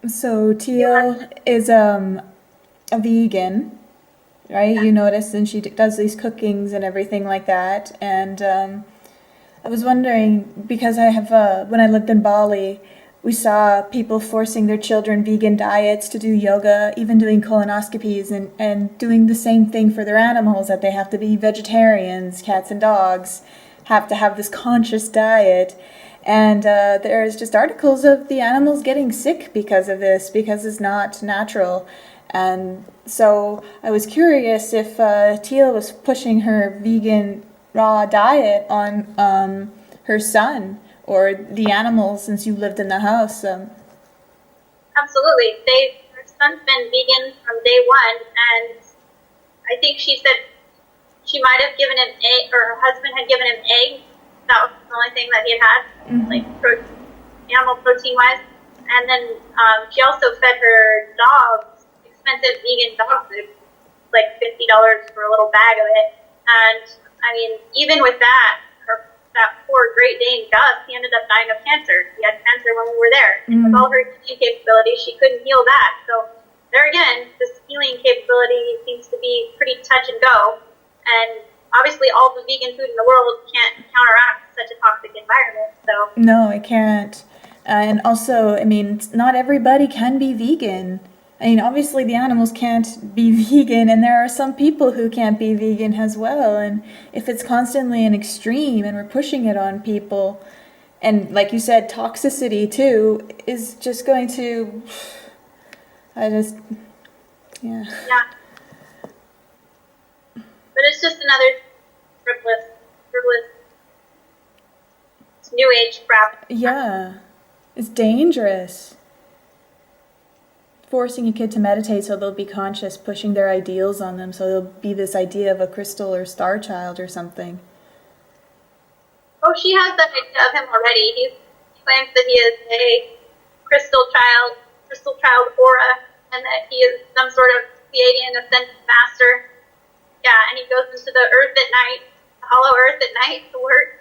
So You Teal is a vegan, right? yeah. You notice, and she does these cookings and everything like that. And I was wondering because I have when I lived in Bali, we saw people forcing their children vegan diets to do yoga, even doing colonoscopies, and doing the same thing for their animals that they have to be vegetarians, cats and dogs have to have this conscious diet. And there's just articles of the animals getting sick because of this, because it's not natural. And so I was curious if Teal was pushing her vegan raw diet on her son or the animals since you lived in the house. Absolutely. Her son's been vegan from day one, and I think she said she might have given him egg, or her husband had given him eggs. That was the only thing that he had, like animal protein wise. And then she also fed her dogs expensive vegan dog food, like $50 for a little bag of it. And I mean, even with that, that poor Great Dane Gus, he ended up dying of cancer. He had cancer when we were there, and with all her healing capabilities, she couldn't heal that. So there again, this healing capability seems to be pretty touch and go. And obviously, all the vegan food in the world can't counteract such a toxic environment. So No, I can't. And also, I mean, not everybody can be vegan. I mean, obviously, the animals can't be vegan, and there are some people who can't be vegan as well. And if it's constantly an extreme and we're pushing it on people, and like you said, toxicity too, is just going to. I just. Yeah. yeah, but it's just another frivolous new age crap. Yeah. It's dangerous. Forcing a kid to meditate so they'll be conscious, pushing their ideals on them so there'll be this idea of a crystal or star child or something. Oh, she has that idea of him already. He claims that he is a crystal child aura, and that he is some sort of Pleiadian ascended master. Yeah, and he goes into the earth at night, the hollow earth at night to work.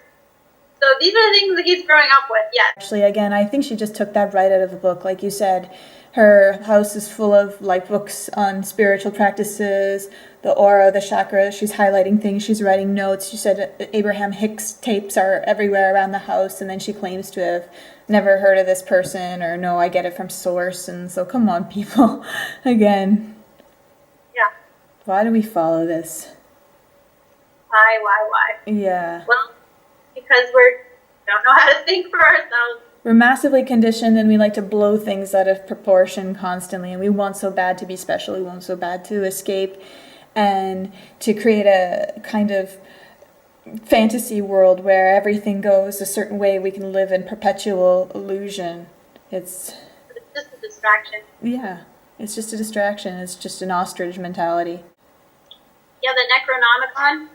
So these are the things that he's growing up with, yeah. Actually, again, I think she just took that right out of the book. Like you said, her house is full of like books on spiritual practices, the aura, the chakra. She's highlighting things, she's writing notes. She said Abraham Hicks tapes are everywhere around the house, and then she claims to have never heard of this person or no, I get it from source. And so, come on, people. Again, Yeah. why do we follow this? Why? Yeah. Well, because we don't know how to think for ourselves. We're massively conditioned and we like to blow things out of proportion constantly, and we want so bad to be special, we want so bad to escape and to create a kind of fantasy world where everything goes a certain way, we can live in perpetual illusion. It's, But it's just a distraction. yeah, it's just a distraction, it's just an ostrich mentality. Yeah, the Necronomicon.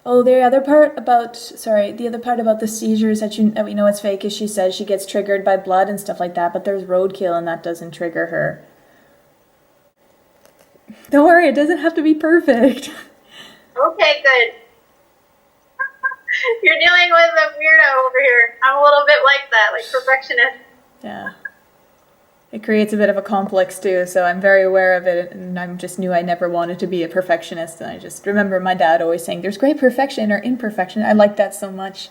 Oh, the other part about the seizures that we know it's fake is she says she gets triggered by blood and stuff like that, but there's roadkill and that doesn't trigger her. Don't worry, it doesn't have to be perfect. Okay, good. You're dealing with a weirdo over here. I'm a little bit like that, like perfectionist. Yeah. It creates a bit of a complex too, so I'm very aware of it, and I just knew I never wanted to be a perfectionist, and I just remember my dad always saying, there's great perfection or imperfection. I like that so much.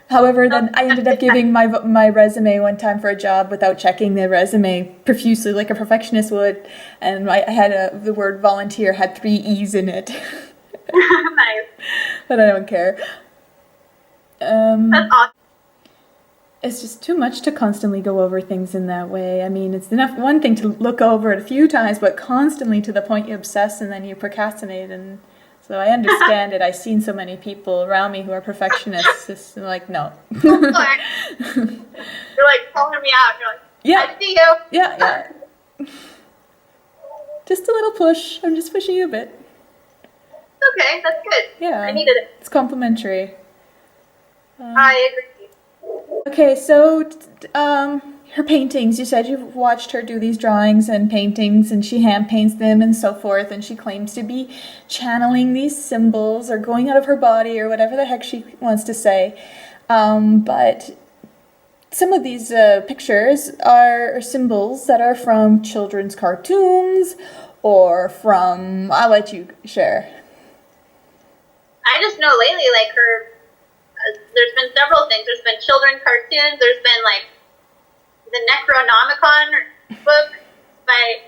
However, then I ended up giving my resume one time for a job without checking the resume profusely like a perfectionist would, and I had the word volunteer had 3 E's in it. Nice. But I don't care. That's awesome. It's just too much to constantly go over things in that way. I mean, it's enough one thing to look over it a few times, but constantly to the point you obsess and then you procrastinate. And so I understand it. I've seen so many people around me who are perfectionists. It's like, no. You're like calling me out. You're like, Yeah, I see you. yeah. Just a little push. I'm just pushing you a bit. Okay, that's good. Yeah, I needed it. it's complimentary. I agree. Okay, so her paintings, you said you've watched her do these drawings and paintings, and she hand paints them and so forth, and she claims to be channeling these symbols or going out of her body or whatever the heck she wants to say. But some of these pictures are symbols that are from children's cartoons or from. I'll let you share. I just know lately, like there's been several things. There's been children cartoons. There's been like the Necronomicon book by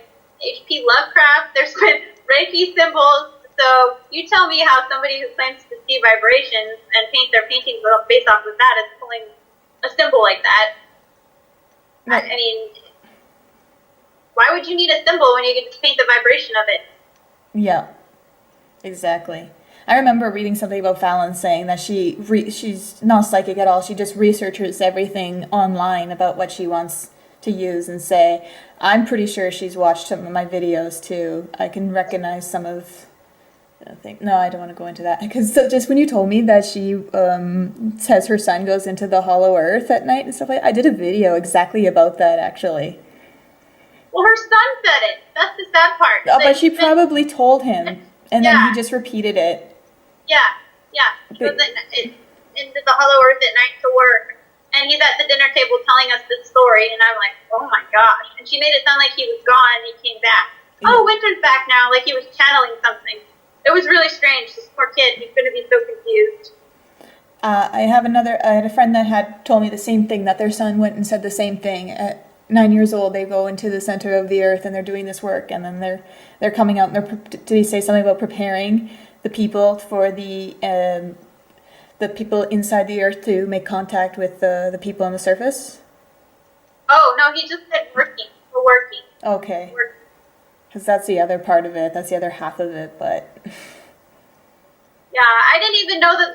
H.P. Lovecraft. There's been Reiki symbols. So you tell me how somebody who claims to see vibrations and paint their paintings based off of that is pulling a symbol like that. Right. I mean, why would you need a symbol when you can just paint the vibration of it? Yeah, exactly. I remember reading something about Fallon saying that she's not psychic at all. She just researches everything online about what she wants to use and say. I'm pretty sure she's watched some of my videos too. I can recognize some of. No, I don't want to go into that because just when you told me that she says her son goes into the hollow earth at night and stuff like that, I did a video exactly about that actually. Well, her son said it. That's the sad part. Oh, but she probably told him, and then he just repeated it. Yeah. He goes into the hollow earth at night to work, and he's at the dinner table telling us this story, and I'm like, oh my gosh. And she made it sound like he was gone and he came back. Yeah. Oh, Winter's back now, like he was channeling something. It was really strange. This poor kid, he's going to be so confused. I had a friend that had told me the same thing, that their son went and said the same thing. At 9 years old, they go into the center of the earth and they're doing this work, and then they're coming out and did he say something about preparing the people for the people inside the earth to make contact with the people on the surface? Oh, no, he just said working. We're working. Okay. Because that's the other part of it. That's the other half of it, but... Yeah, I didn't even know the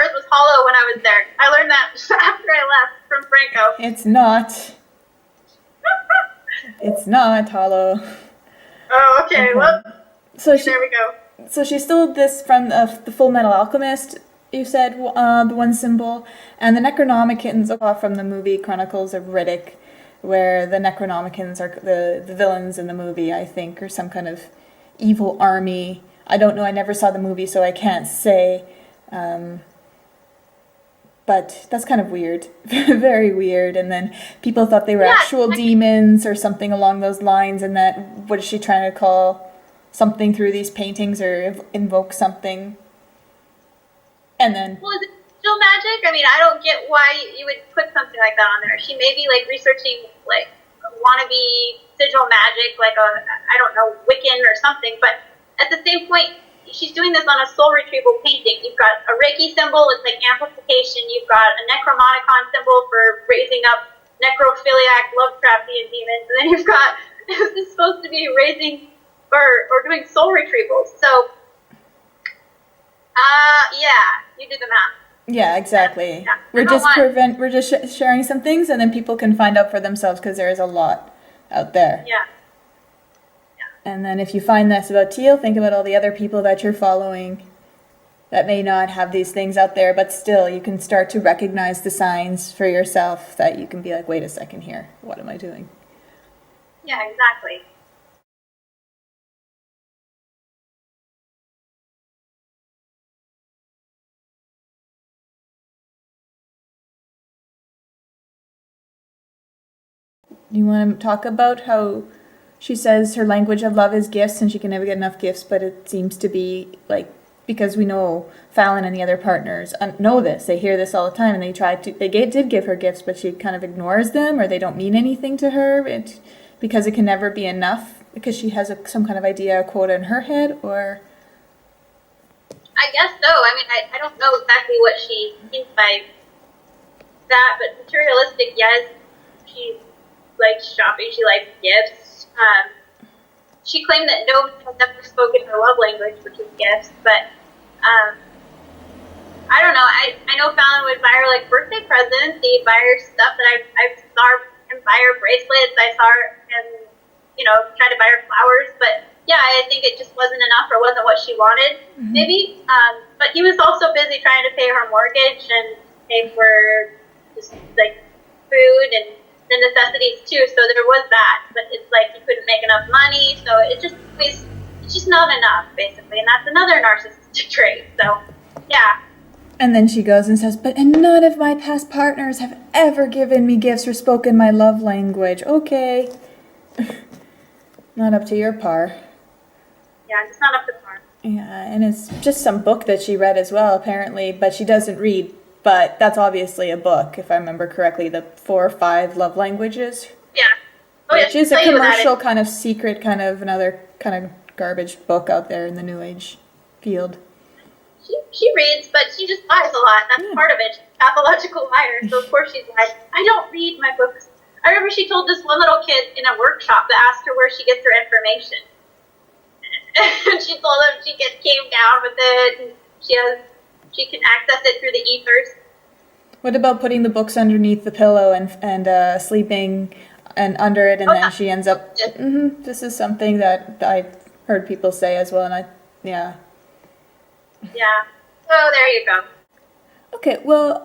earth was hollow when I was there. I learned that after I left from Franco. It's not. It's not hollow. Oh, okay. Well, there we go. So she stole this from the Full Metal Alchemist, you said, the one symbol, and the Necronomicons are from the movie Chronicles of Riddick, where the Necronomicons are the villains in the movie, I think, or some kind of evil army. I don't know, I never saw the movie, so I can't say. But that's kind of weird. Very weird. And then people thought they were actual demons or something along those lines, and that, what is she trying to call something through these paintings or invoke something? And then... Well, is it still magic? I mean, I don't get why you would put something like that on there. She may be, like, researching, like, wannabe sigil magic, like I don't know, Wiccan or something, but at the same point, she's doing this on a soul retrieval painting. You've got a Reiki symbol, it's like amplification. You've got a Necromonicon symbol for raising up necrophiliac Lovecraftian demons. And then you've got, this is supposed to be raising or doing soul retrievals. So, you do the math. Yeah, exactly. Yeah. We're just sharing some things, and then people can find out for themselves, because there is a lot out there. Yeah. And then if you find this about Teal, think about all the other people that you're following that may not have these things out there, but still you can start to recognize the signs for yourself that you can be like, wait a second here, what am I doing? Yeah, exactly. You want to talk about how she says her language of love is gifts and she can never get enough gifts, but it seems to be like, because we know Fallon and the other partners know this, they hear this all the time, and they did give her gifts, but she kind of ignores them, or they don't mean anything to her, because it can never be enough, because she has some kind of idea, a quota in her head, or... I guess so. I mean, I don't know exactly what she means by that, but materialistic, yes, she likes shopping, she likes gifts. She claimed that no one has ever spoken her love language, which is gifts, but I don't know. I know Fallon would buy her like birthday presents. He'd buy her stuff that I saw him buy her bracelets. I saw him, try to buy her flowers, but yeah, I think it just wasn't enough, or wasn't what she wanted, maybe. But he was also busy trying to pay her mortgage and pay for just like food and the necessities too. So there was that, but it's like he couldn't make enough money, so it's just not enough, basically, and that's another narcissistic trait. So yeah. And then she goes and says, and none of my past partners have ever given me gifts or spoken my love language. Okay. Not up to your par. Yeah, it's not up to par. Yeah, and it's just some book that she read as well, apparently, but she doesn't read. But that's obviously a book, if I remember correctly, the 4 or 5 love languages. Yeah. Oh, Which is a tell you about commercial it. kind of secret, kind of another kind of garbage book out there in the New Age field. She reads, but she just lies a lot. That's part of it. She's a pathological liar, so of course she's like, I don't read my books. I remember she told this one little kid in a workshop that asked her where she gets her information. And she told him she came down with it, and she can access it through the ethers. What about putting the books underneath the pillow and sleeping and under it, and then she ends up... this is something that I've heard people say as well, and yeah. Yeah. So there you go. Okay, well,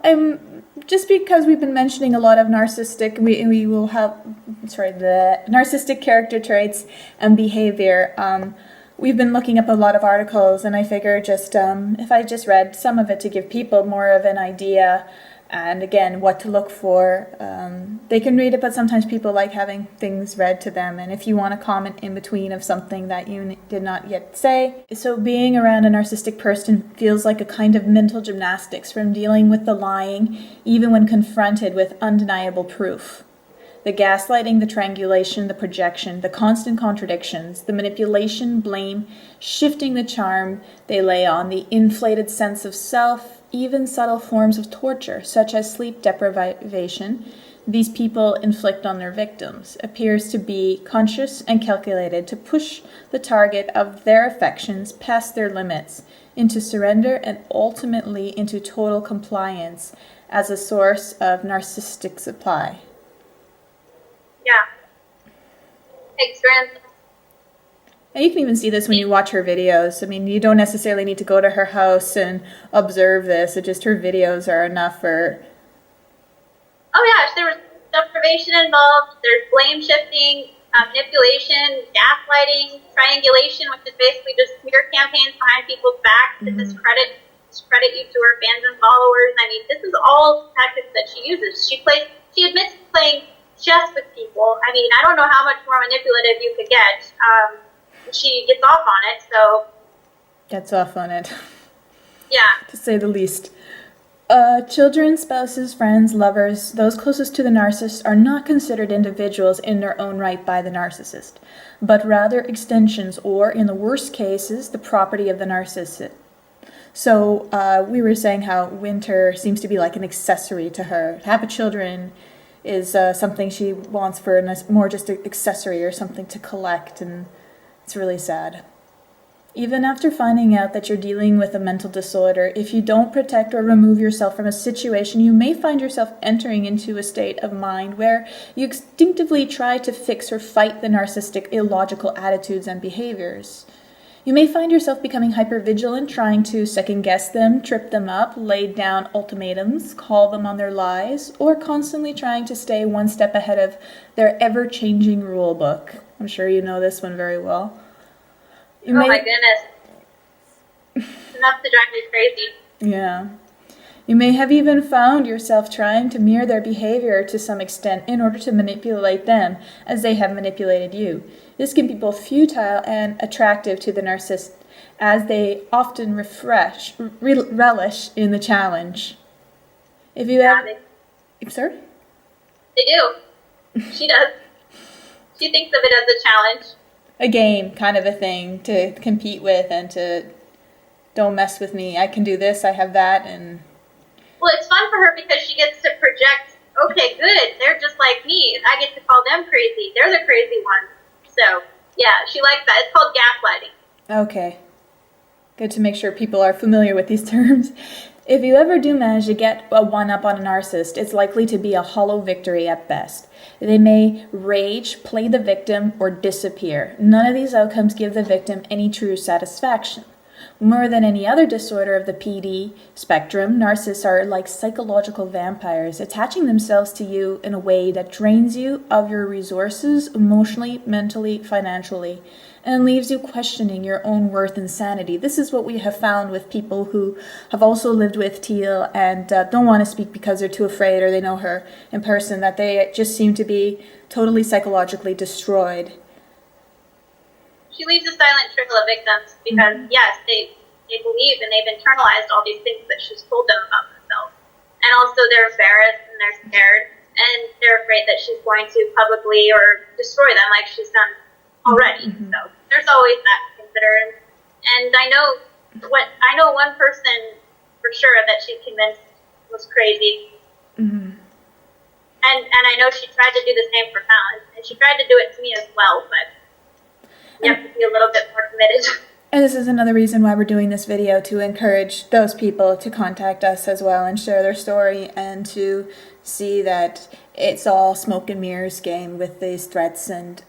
just because we've been mentioning a lot of narcissistic, we will have, the narcissistic character traits and behavior. We've been looking up a lot of articles, and I figure just if I just read some of it to give people more of an idea, and again, what to look for. They can read it, but sometimes people like having things read to them. And if you want to comment in between of something that you did not yet say. So being around a narcissistic person feels like a kind of mental gymnastics from dealing with the lying, even when confronted with undeniable proof. The gaslighting, the triangulation, the projection, the constant contradictions, the manipulation, blame, shifting the charm they lay on, the inflated sense of self, even subtle forms of torture, such as sleep deprivation, these people inflict on their victims, appears to be conscious and calculated to push the target of their affections past their limits, into surrender and ultimately into total compliance as a source of narcissistic supply. Yeah. Experience. And you can even see this when you watch her videos. I mean, you don't necessarily need to go to her house and observe this. It's just her videos are enough for... Oh, yeah. There was deprivation involved. There's blame shifting, manipulation, gaslighting, triangulation, which is basically just smear campaigns behind people's backs to discredit you to her fans and followers. I mean, this is all tactics that she uses. She admits to playing chess with people. I mean, I don't know how much more manipulative you could get. She gets off on it, so... Gets off on it. Yeah. To say the least. Children, spouses, friends, lovers, those closest to the narcissist are not considered individuals in their own right by the narcissist, but rather extensions or, in the worst cases, the property of the narcissist. So we were saying how Winter seems to be like an accessory to her. To have a children is something she wants for more just an accessory or something to collect, and it's really sad. Even after finding out that you're dealing with a mental disorder, if you don't protect or remove yourself from a situation, you may find yourself entering into a state of mind where you instinctively try to fix or fight the narcissistic illogical attitudes and behaviors. You may find yourself becoming hypervigilant, trying to second-guess them, trip them up, lay down ultimatums, call them on their lies, or constantly trying to stay one step ahead of their ever-changing rule book. I'm sure you know this one very well. My goodness. It's enough to drive me crazy. Yeah. You may have even found yourself trying to mirror their behavior to some extent in order to manipulate them as they have manipulated you. This can be both futile and attractive to the narcissist, as they often relish in the challenge. If you have... Sorry? They do. She does. She thinks of it as a challenge. A game kind of a thing to compete with and to don't mess with me. I can do this, I have that, and... Well, it's fun for her because she gets to project, okay, good, they're just like me. I get to call them crazy. They're the crazy ones. So, yeah, she likes that. It's called gaslighting. Okay. Good to make sure people are familiar with these terms. If you ever do manage to get a one-up on a narcissist, it's likely to be a hollow victory at best. They may rage, play the victim, or disappear. None of these outcomes give the victim any true satisfaction. More than any other disorder of the PD spectrum, narcissists are like psychological vampires, attaching themselves to you in a way that drains you of your resources emotionally, mentally, financially, and leaves you questioning your own worth and sanity. This is what we have found with people who have also lived with Teal and don't want to speak because they're too afraid or they know her in person, that they just seem to be totally psychologically destroyed. She leaves a silent trickle of victims because, yes, they believe and they've internalized all these things that she's told them about themselves. And also they're embarrassed and they're scared and they're afraid that she's going to publicly or destroy them like she's done already. So there's always that to consider. And I know one person for sure that she convinced was crazy. And I know she tried to do the same for Fallon, and she tried to do it to me as well, but you have to be a little bit more committed. And this is another reason why we're doing this video, to encourage those people to contact us as well and share their story, and to see that it's all smoke and mirrors game with these threats and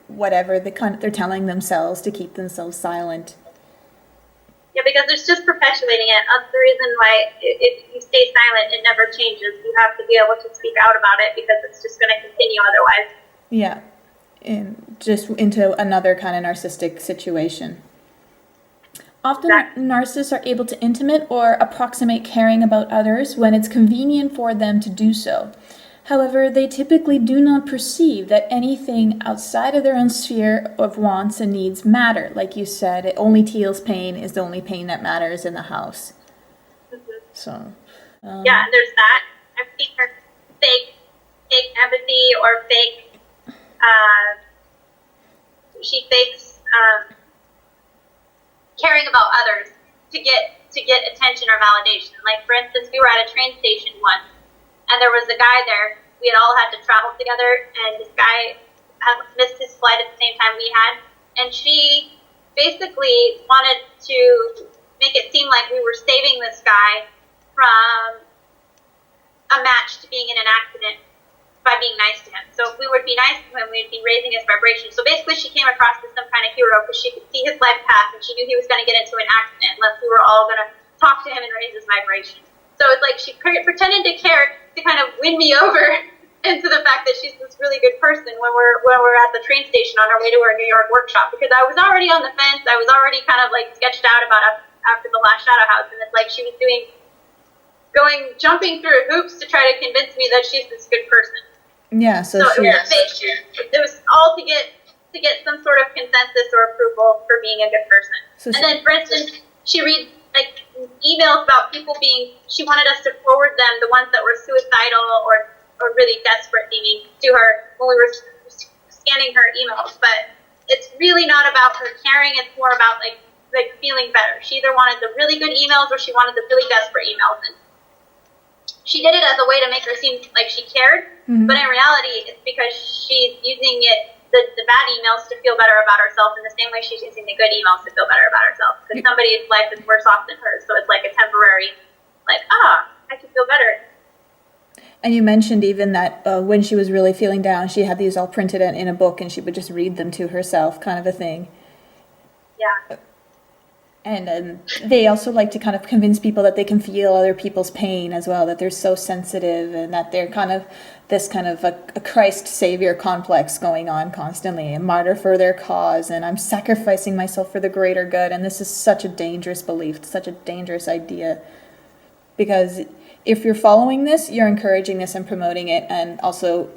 whatever they're telling themselves to keep themselves silent. Yeah, because it's just perpetuating it. That's the reason why if you stay silent, it never changes. You have to be able to speak out about it because it's just going to continue otherwise. Yeah, and just into another kind of narcissistic situation. Often narcissists are able to intimate or approximate caring about others when it's convenient for them to do so. However, they typically do not perceive that anything outside of their own sphere of wants and needs matter. Like you said, only Teal's pain is the only pain that matters in the house. So, yeah, there's that. I've seen her fake empathy or she fakes caring about others to get attention or validation. Like, for instance, we were at a train station once, and there was a guy there. We had all had to travel together, and this guy had missed his flight at the same time we had. And she basically wanted to make it seem like we were saving this guy from a match to being in an accident by being nice to him. So if we would be nice to him, we'd be raising his vibration. So basically she came across as some kind of hero because she could see his life path, and she knew he was going to get into an accident unless we were all going to talk to him and raise his vibration. So it's like she pretended to care to kind of win me over into the fact that she's this really good person when we're at the train station on our way to our New York workshop, because I was already on the fence. I was already kind of like sketched out about after the last Shadow House, and it's like she was jumping through hoops to try to convince me that she's this good person. Yeah, so it was all to get some sort of consensus or approval for being a good person. And then, for instance, she reads like emails about people she wanted us to forward them the ones that were suicidal or really desperate meaning to her when we were scanning her emails. But it's really not about her caring. It's more about like feeling better. She either wanted the really good emails or she wanted the really desperate emails. And she did it as a way to make her seem like she cared, but in reality, it's because she's using the bad emails to feel better about herself in the same way she's using the good emails to feel better about herself. Because somebody's life is worse off than hers, so it's like a temporary, I can feel better. And you mentioned even that when she was really feeling down, she had these all printed in a book, and she would just read them to herself, kind of a thing. Yeah. And they also like to kind of convince people that they can feel other people's pain as well, that they're so sensitive and that they're kind of this kind of a Christ savior complex going on constantly, a martyr for their cause, and I'm sacrificing myself for the greater good. And this is such a dangerous belief, such a dangerous idea, because if you're following this, you're encouraging this and promoting it, and also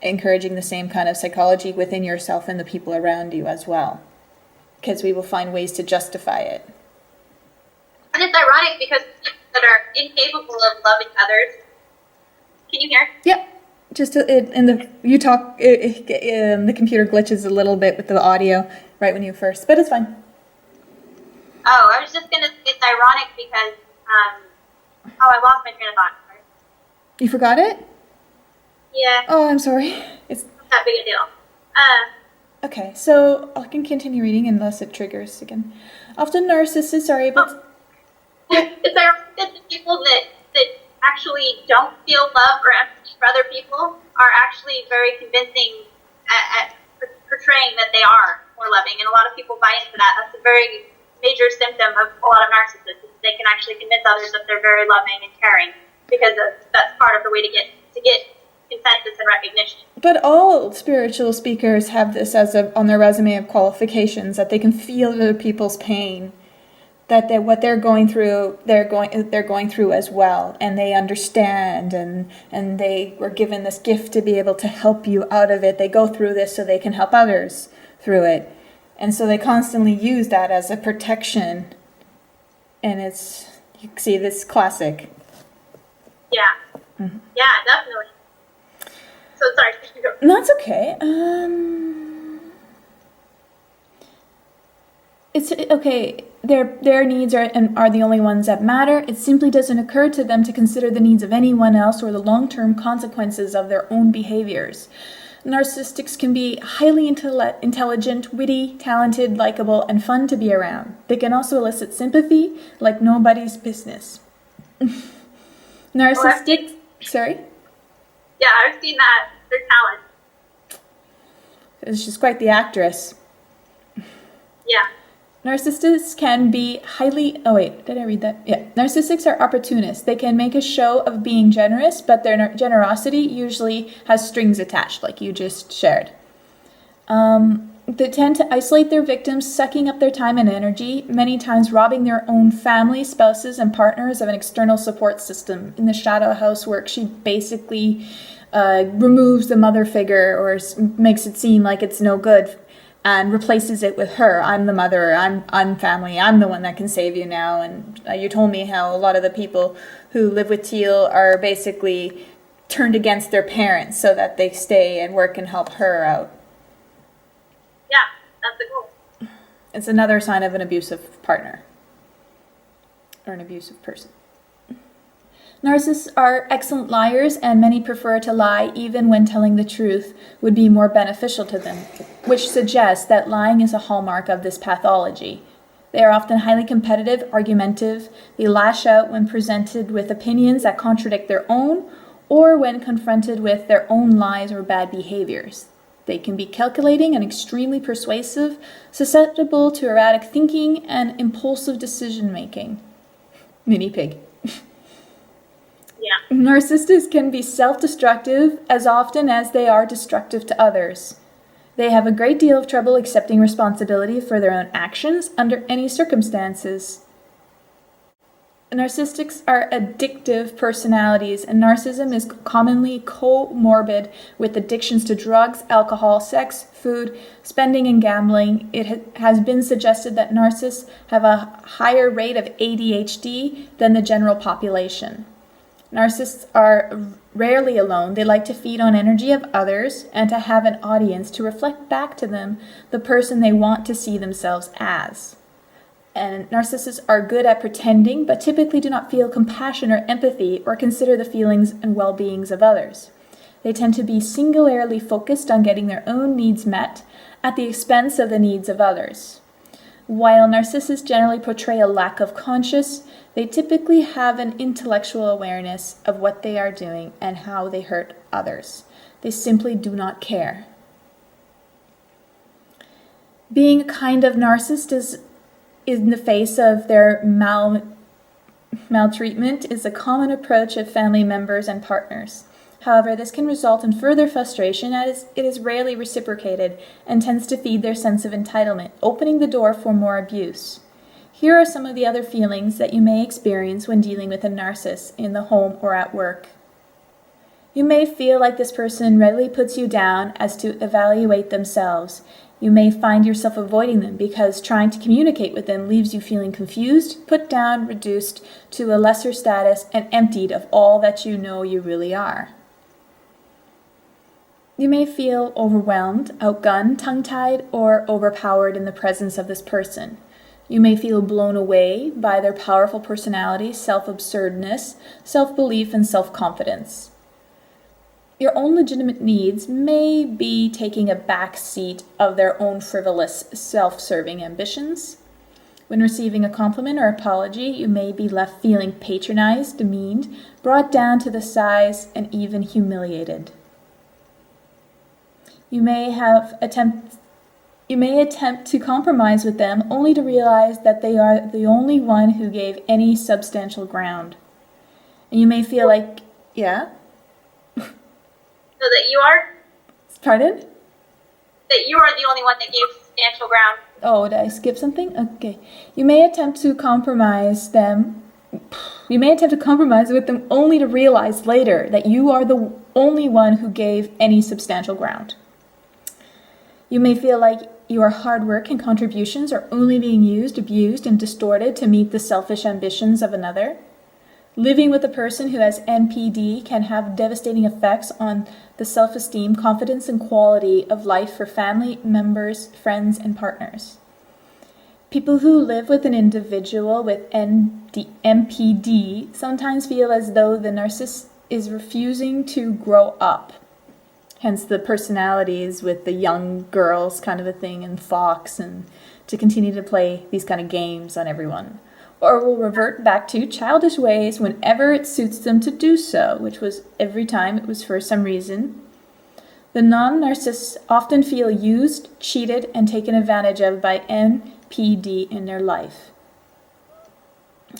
encouraging the same kind of psychology within yourself and the people around you as well, because we will find ways to justify it. And it's ironic because people that are incapable of loving others. Can you hear? Yep. Just the computer glitches a little bit with the audio right when you first, but it's fine. Oh, I was just gonna say it's ironic because I lost my train of thought. Right? You forgot it? Yeah. Oh, I'm sorry. It's not that big a deal. Okay, so I can continue reading unless it triggers again. Often narcissists are able to... It's ironic that the people that actually don't feel love or empathy for other people are actually very convincing at portraying that they are more loving, and a lot of people buy into that. That's a very major symptom of a lot of narcissists. They can actually convince others that they're very loving and caring because that's part of the way to get consensus and recognition. But all spiritual speakers have this as on their resume of qualifications, that they can feel other people's pain, that what they're going through, they're going through as well, and they understand, and they were given this gift to be able to help you out of it. They go through this so they can help others through it, and so they constantly use that as a protection. And you see this classic. Yeah. Mm-hmm. Yeah, definitely. So sorry. No, it's okay. It's okay. Their needs are the only ones that matter. It simply doesn't occur to them to consider the needs of anyone else or the long-term consequences of their own behaviors. Narcissists can be highly intelligent, witty, talented, likable, and fun to be around. They can also elicit sympathy like nobody's business. Narcissists... Sorry? Yeah, I've seen that. Their talent. She's quite the actress. Yeah. Narcissists can be highly... Oh, wait. Did I read that? Yeah. Narcissists are opportunists. They can make a show of being generous, but their generosity usually has strings attached, like you just shared. They tend to isolate their victims, sucking up their time and energy, many times robbing their own family, spouses, and partners of an external support system. In the shadow house work, she basically removes the mother figure or makes it seem like it's no good and replaces it with her. I'm the mother, I'm family, I'm the one that can save you now. And you told me how a lot of the people who live with Teal are basically turned against their parents so that they stay and work and help her out. Yeah, that's the goal. It's another sign of an abusive partner or an abusive person. Narcissists are excellent liars, and many prefer to lie even when telling the truth would be more beneficial to them, which suggests that lying is a hallmark of this pathology. They are often highly competitive, argumentative. They lash out when presented with opinions that contradict their own, or when confronted with their own lies or bad behaviors. They can be calculating and extremely persuasive, susceptible to erratic thinking and impulsive decision-making. Mini pig. Yeah. Narcissists can be self-destructive as often as they are destructive to others. They have a great deal of trouble accepting responsibility for their own actions under any circumstances. Narcissists are addictive personalities, and narcissism is commonly comorbid with addictions to drugs, alcohol, sex, food, spending, and gambling. It has been suggested that narcissists have a higher rate of ADHD than the general population. Narcissists are rarely alone. They like to feed on energy of others and to have an audience to reflect back to them the person they want to see themselves as. And narcissists are good at pretending, but typically do not feel compassion or empathy or consider the feelings and well-beings of others. They tend to be singularly focused on getting their own needs met at the expense of the needs of others. While narcissists generally portray a lack of conscience, they typically have an intellectual awareness of what they are doing and how they hurt others. They simply do not care. Being a kind of narcissist is in the face of their maltreatment is a common approach of family members and partners. However, this can result in further frustration as it is rarely reciprocated and tends to feed their sense of entitlement, opening the door for more abuse. Here are some of the other feelings that you may experience when dealing with a narcissist in the home or at work. You may feel like this person readily puts you down as to evaluate themselves. You may find yourself avoiding them because trying to communicate with them leaves you feeling confused, put down, reduced to a lesser status, and emptied of all that you know you really are. You may feel overwhelmed, outgunned, tongue-tied, or overpowered in the presence of this person. You may feel blown away by their powerful personality, self-absurdness, self-belief, and self-confidence. Your own legitimate needs may be taking a back seat of their own frivolous, self-serving ambitions. When receiving a compliment or apology, you may be left feeling patronized, demeaned, brought down to the size, and even humiliated. You may have attempted You may attempt to compromise with them only to realize that they are the only one who gave any substantial ground. And you may feel like, yeah? So that you are? Pardon? That you are the only one that gave substantial ground. Oh, did I skip something? Okay. You may attempt to compromise them. You may attempt to compromise with them only to realize later that you are the only one who gave any substantial ground. You may feel like your hard work and contributions are only being used, abused, and distorted to meet the selfish ambitions of another. Living with a person who has NPD can have devastating effects on the self-esteem, confidence, and quality of life for family members, friends, and partners. People who live with an individual with NPD sometimes feel as though the narcissist is refusing to grow up. Hence the personalities with the young girls kind of a thing and Fox, and to continue to play these kind of games on everyone. Or will revert back to childish ways whenever it suits them to do so, which was every time it was for some reason. The non-narcissists often feel used, cheated, and taken advantage of by NPD in their life.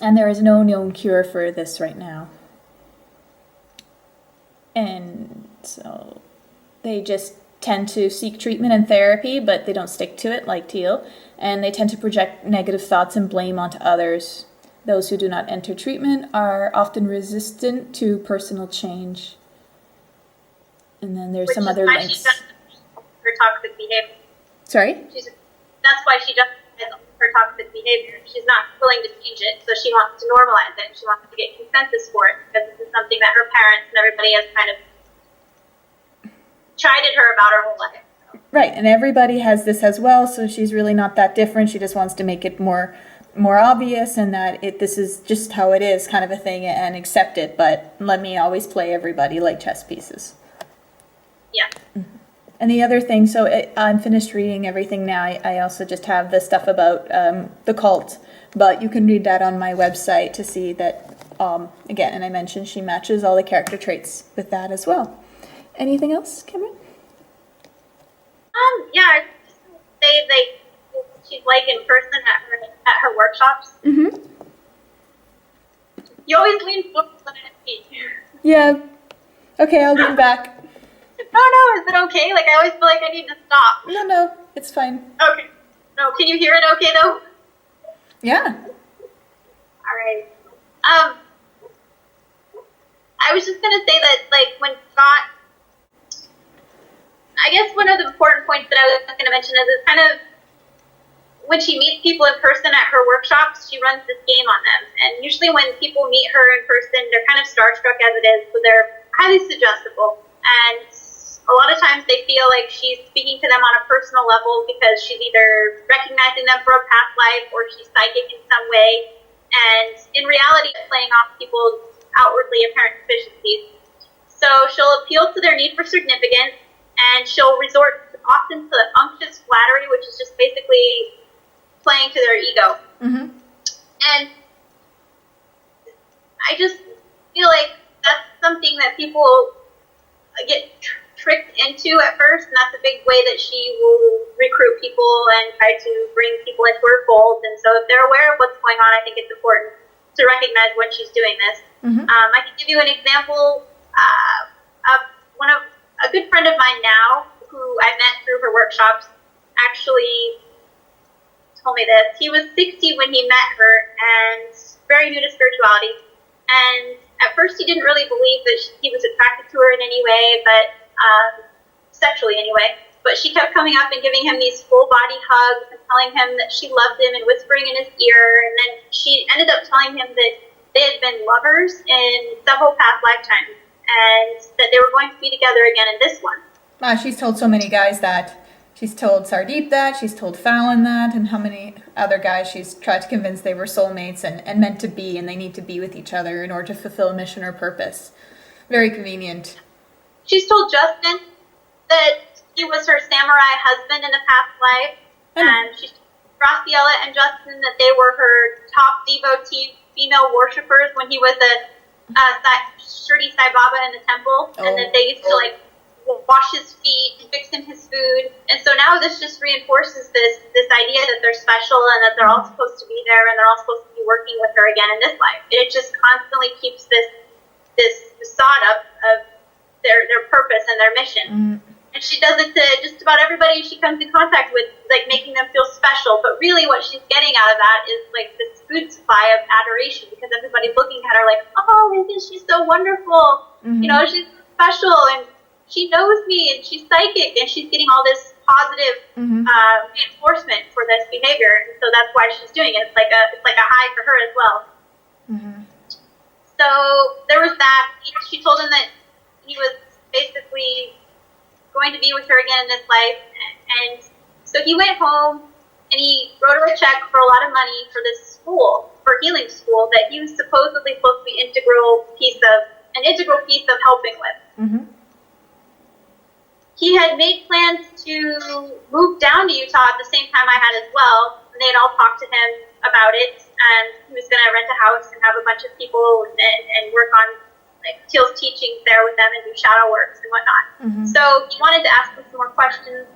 And there is no known cure for this right now. And so they just tend to seek treatment and therapy, but they don't stick to it like Teal. And they tend to project negative thoughts and blame onto others. Those who do not enter treatment are often resistant to personal change. And then there's some other links. She does her toxic behavior. Sorry? That's why she does her toxic behavior. She's not willing to change it, so she wants to normalize it. She wants to get consensus for it, because this is something that her parents and everybody has kind of chided her about her whole life. Right, and everybody has this as well, so she's really not that different. She just wants to make it more obvious, and that this is just how it is, kind of a thing, and accept it, but let me always play everybody like chess pieces. Yeah. And the other thing, so I'm finished reading everything now. I also just have the stuff about the cult, but you can read that on my website to see that, again, and I mentioned she matches all the character traits with that as well. Anything else, Cameron? Yeah, I just want to say that she's like in person at her workshops. Mm-hmm. You always lean forward when I speak. Yeah. Okay, I'll lean back. No, is it okay? Like, I always feel like I need to stop. No, it's fine. Okay. No, can you hear it okay, though? Yeah. All right. I was just going to say that, like, when Scott, I guess one of the important points that I was going to mention is it's kind of, when she meets people in person at her workshops, she runs this game on them. And usually when people meet her in person, they're kind of starstruck as it is, so they're highly suggestible. And a lot of times they feel like she's speaking to them on a personal level because she's either recognizing them from a past life or she's psychic in some way. And in reality, playing off people's outwardly apparent deficiencies. So she'll appeal to their need for significance, and she'll resort often to unctuous flattery, which is just basically playing to their ego. Mm-hmm. And I just feel like that's something that people get tricked into at first, and that's a big way that she will recruit people and try to bring people into her fold. And so if they're aware of what's going on, I think it's important to recognize when she's doing this. Mm-hmm. I can give you an example of a good friend of mine now, who I met through her workshops, actually told me this. He was 60 when he met her, and very new to spirituality. And at first he didn't really believe that he was attracted to her in any way, but sexually anyway. But she kept coming up and giving him these full body hugs and telling him that she loved him and whispering in his ear. And then she ended up telling him that they had been lovers in several past lifetimes, and that they were going to be together again in this one. She's told so many guys that. She's told Sardeep that. She's told Fallon that. And how many other guys she's tried to convince they were soulmates and meant to be, and they need to be with each other in order to fulfill a mission or purpose. Very convenient. She's told Justin that he was her samurai husband in a past life. And she told Graciela and Justin that they were her top devotee female worshippers when he was a Shirdi Sai Baba in the temple. And that they used to, like, wash his feet and fix him his food. And so now this just reinforces this idea that they're special and that they're all supposed to be there and they're all supposed to be working with her again in this life. It just constantly keeps this facade up of their purpose and their mission. And she does it to just about everybody she comes in contact with, like making them feel special. But really what she's getting out of that is like this food supply of adoration, because everybody's looking at her like, oh, isn't she so wonderful? You know, she's special and she knows me and she's psychic and she's getting all this positive reinforcement for this behavior. And so that's why she's doing it. It's like a high for her as well. So there was that. She told him that he was basically going to be with her again in this life. And so he went home and he wrote her a check for a lot of money for this school, for healing school, that he was supposedly supposed to be an integral piece of helping with. He had made plans to move down to Utah at the same time I had as well. And they had all talked to him about it. And he was going to rent a house and have a bunch of people and work on like Teal's teachings there with them and do shadow works and whatnot. So he wanted to ask him some more questions.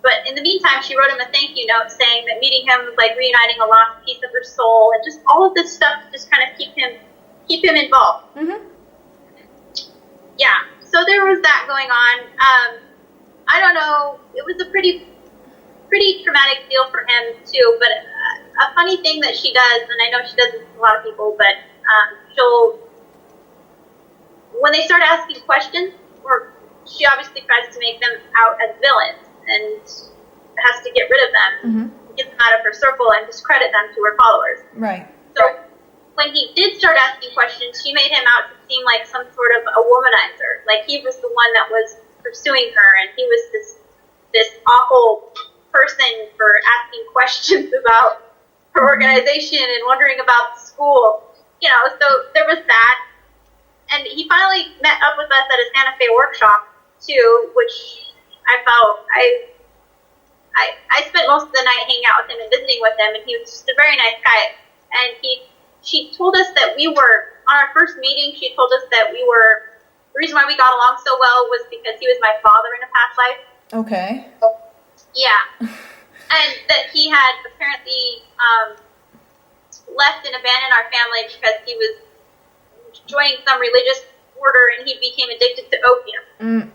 But in the meantime, she wrote him a thank you note saying that meeting him was like reuniting a lost piece of her soul, and just all of this stuff to just kind of keep him involved. Yeah. So there was that going on. I don't know. It was a pretty traumatic deal for him too. But a funny thing that she does, and I know she does this with a lot of people, but when they start asking questions, or she obviously tries to make them out as villains and has to get rid of them, get them out of her circle and discredit them to her followers. Right. So when he did start asking questions, she made him out to seem like some sort of a womanizer. Like he was the one that was pursuing her, and he was this awful person for asking questions about her organization and wondering about the school. You know, so there was that. And he finally met up with us at a Santa Fe workshop too, which I felt I spent most of the night hanging out with him and visiting with him, and he was just a very nice guy. And she told us that we were, on our first meeting, she told us that we were, the reason why we got along so well was because he was my father in a past life. Okay. Yeah. And that he had apparently left and abandoned our family because he was joining some religious order and he became addicted to opium.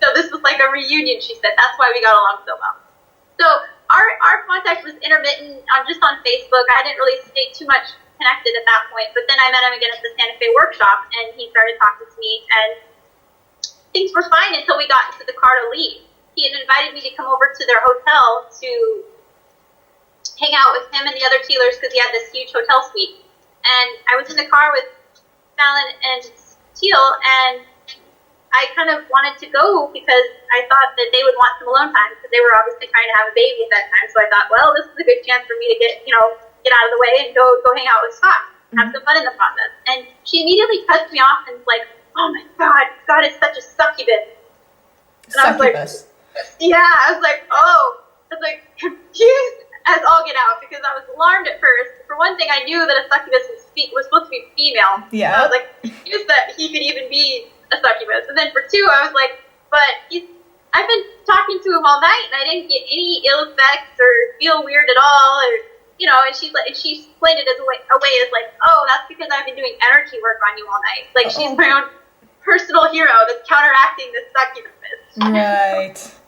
So this was like a reunion, she said. That's why we got along so well. So our contact was intermittent just on Facebook. I didn't really stay too much connected at that point, but then I met him again at the Santa Fe workshop, and he started talking to me, and things were fine until we got into the car to leave. He had invited me to come over to their hotel to hang out with him and the other Tealers because he had this huge hotel suite. And I was in the car with Fallon and Teal, and I kind of wanted to go because I thought that they would want some alone time because they were obviously trying to have a baby at that time. So I thought, well, this is a good chance for me to get out of the way and go hang out with Scott, have some fun in the process. And she immediately cuts me off and was like, oh my God, Scott is such a succubus. And Succubus. I was like, confused as all get out because I was alarmed at first. For one thing, I knew that a succubus was supposed to be female. Yeah. And I was like, confused that he could even be a succubus. And then for two, I was like, but I've been talking to him all night and I didn't get any ill effects or feel weird at all, and she explained it as a way as like, oh, that's because I've been doing energy work on you all night. Like she's my own personal hero that's counteracting this succubus. Right.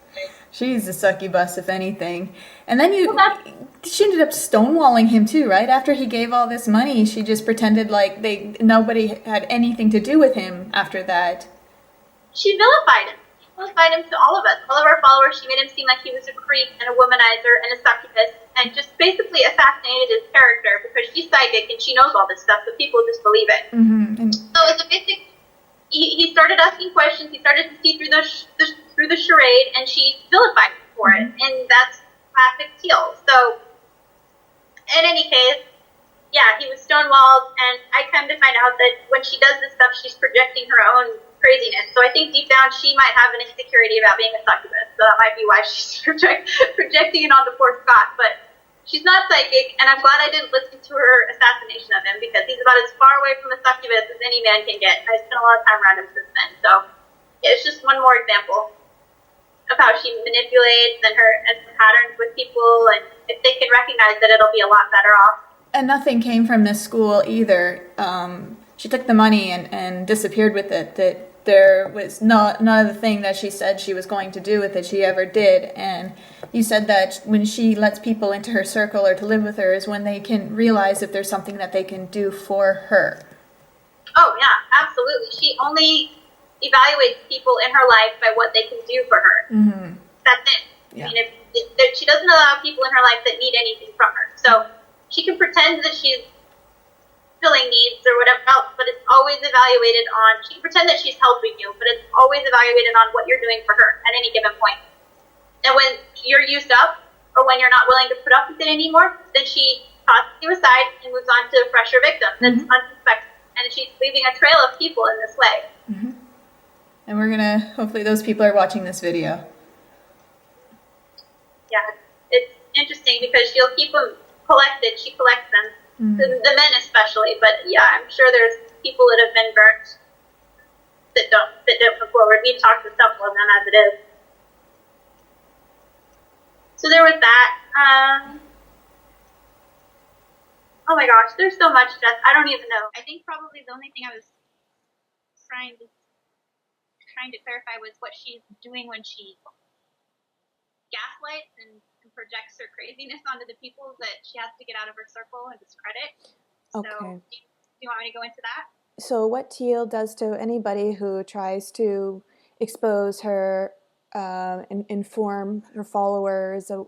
She's a succubus, if anything. And then she ended up stonewalling him too, right? After he gave all this money, she just pretended like nobody had anything to do with him after that. She vilified him. She vilified him to all of us, all of our followers. She made him seem like he was a creep and a womanizer and a succubus, and just basically assassinated his character because she's psychic and she knows all this stuff, so people just believe it. So it's a basic. He started asking questions. He started to see through the charade, and she vilified him for it, and that's classic Teal. So, in any case, yeah, he was stonewalled, and I come to find out that when she does this stuff, she's projecting her own craziness. So I think deep down she might have an insecurity about being a succubus. So that might be why she's projecting it onto poor Scott. But she's not psychic, and I'm glad I didn't listen to her assassination of him because he's about as far away from a succubus as any man can get. I spent a lot of time around him since then. So yeah, it's just one more example of how she manipulates and her patterns with people, and if they can recognize that, it'll be a lot better off. And nothing came from this school either. She took the money and disappeared with it. That there was none of the thing that she said she was going to do with it she ever did. And you said that when she lets people into her circle or to live with her is when they can realize if there's something that they can do for her. Oh yeah, absolutely. She only evaluates people in her life by what they can do for her. Mm-hmm. That's it. Yeah. I mean, if she doesn't allow people in her life that need anything from her. So she can pretend that she's filling needs or whatever else, but it's always evaluated on, she can pretend that she's helping you, but it's always evaluated on what you're doing for her at any given point. And when you're used up, or when you're not willing to put up with it anymore, then she tosses you aside and moves on to a fresher victim that's unsuspecting. And she's leaving a trail of people in this way. Mm-hmm. And we're gonna, hopefully those people are watching this video. Yeah, it's interesting because she'll keep them collected. She collects them, the men especially. But yeah, I'm sure there's people that have been burnt that don't move forward. We've talked to several of them as it is. So there was that. Oh my gosh, there's so much, Jess. I don't even know. I think probably the only thing I was trying to clarify was what she's doing when she gaslights and projects her craziness onto the people that she has to get out of her circle and discredit. Okay. So, do you want me to go into that? So what Teal does to anybody who tries to expose her, inform her followers of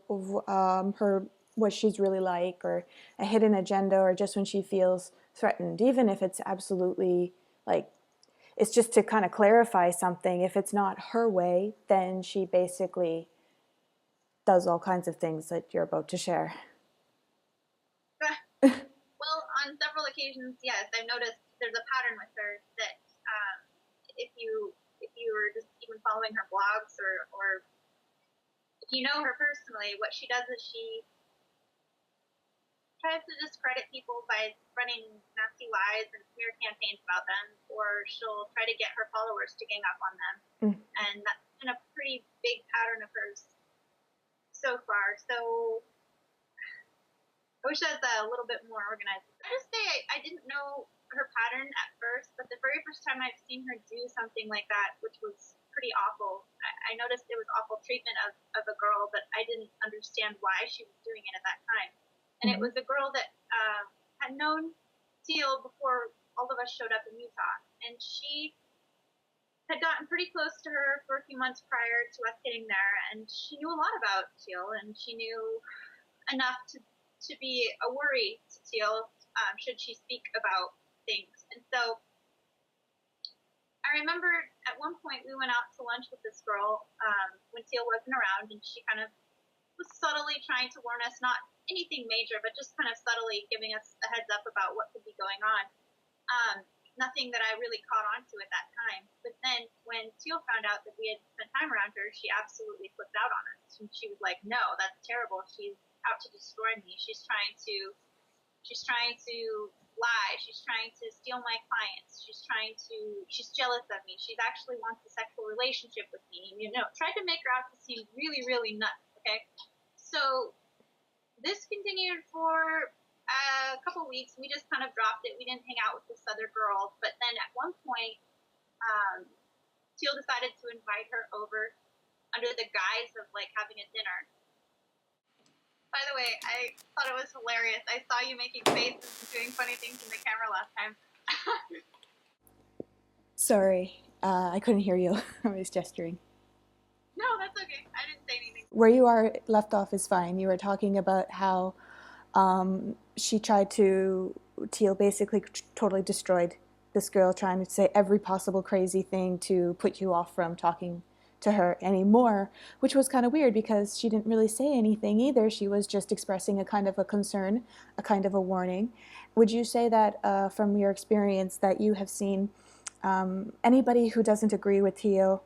her, what she's really like, or a hidden agenda, or just when she feels threatened, even if it's absolutely like, it's just to kind of clarify something. If it's not her way, then she basically does all kinds of things that you're about to share. Well, on several occasions, yes, I've noticed there's a pattern with her that if you were just even following her blogs or if you know her personally, what she does is she tries to discredit people by running nasty lies and smear campaigns about them, or she'll try to get her followers to gang up on them. And that's been a pretty big pattern of hers so far. So I wish I was a little bit more organized. I just say I didn't know her pattern at first, but the very first time I've seen her do something like that, which was pretty awful, I noticed it was awful treatment of a girl, but I didn't understand why she was doing it at that time. And it was a girl that had known Teal before all of us showed up in Utah, and she had gotten pretty close to her for a few months prior to us getting there, and she knew a lot about Teal, and she knew enough to be a worry to Teal should she speak about things. And so I remember at one point we went out to lunch with this girl when Teal wasn't around, and she kind of was subtly trying to warn us, not anything major, but just kind of subtly giving us a heads up about what could be going on. Nothing that I really caught on to at that time. But then when Teal found out that we had spent time around her, she absolutely flipped out on us. And she was like, no, that's terrible. She's out to destroy me. She's trying to lie. She's trying to steal my clients. She's jealous of me. She actually wants a sexual relationship with me. You know, tried to make her out to seem really, really nuts, okay? So this continued for a couple weeks. We just kind of dropped it. We didn't hang out with this other girl. But then at one point, Teal decided to invite her over under the guise of, like, having a dinner. By the way, I thought it was hilarious. I saw you making faces and doing funny things in the camera last time. Sorry, I couldn't hear you. I was gesturing. No, that's okay. I didn't say anything. Where you are left off is fine. You were talking about how she tried to, Teal basically totally destroyed this girl, trying to say every possible crazy thing to put you off from talking to her anymore, which was kind of weird because she didn't really say anything either. She was just expressing a kind of a concern, a kind of a warning. Would you say that from your experience that you have seen anybody who doesn't agree with Teal,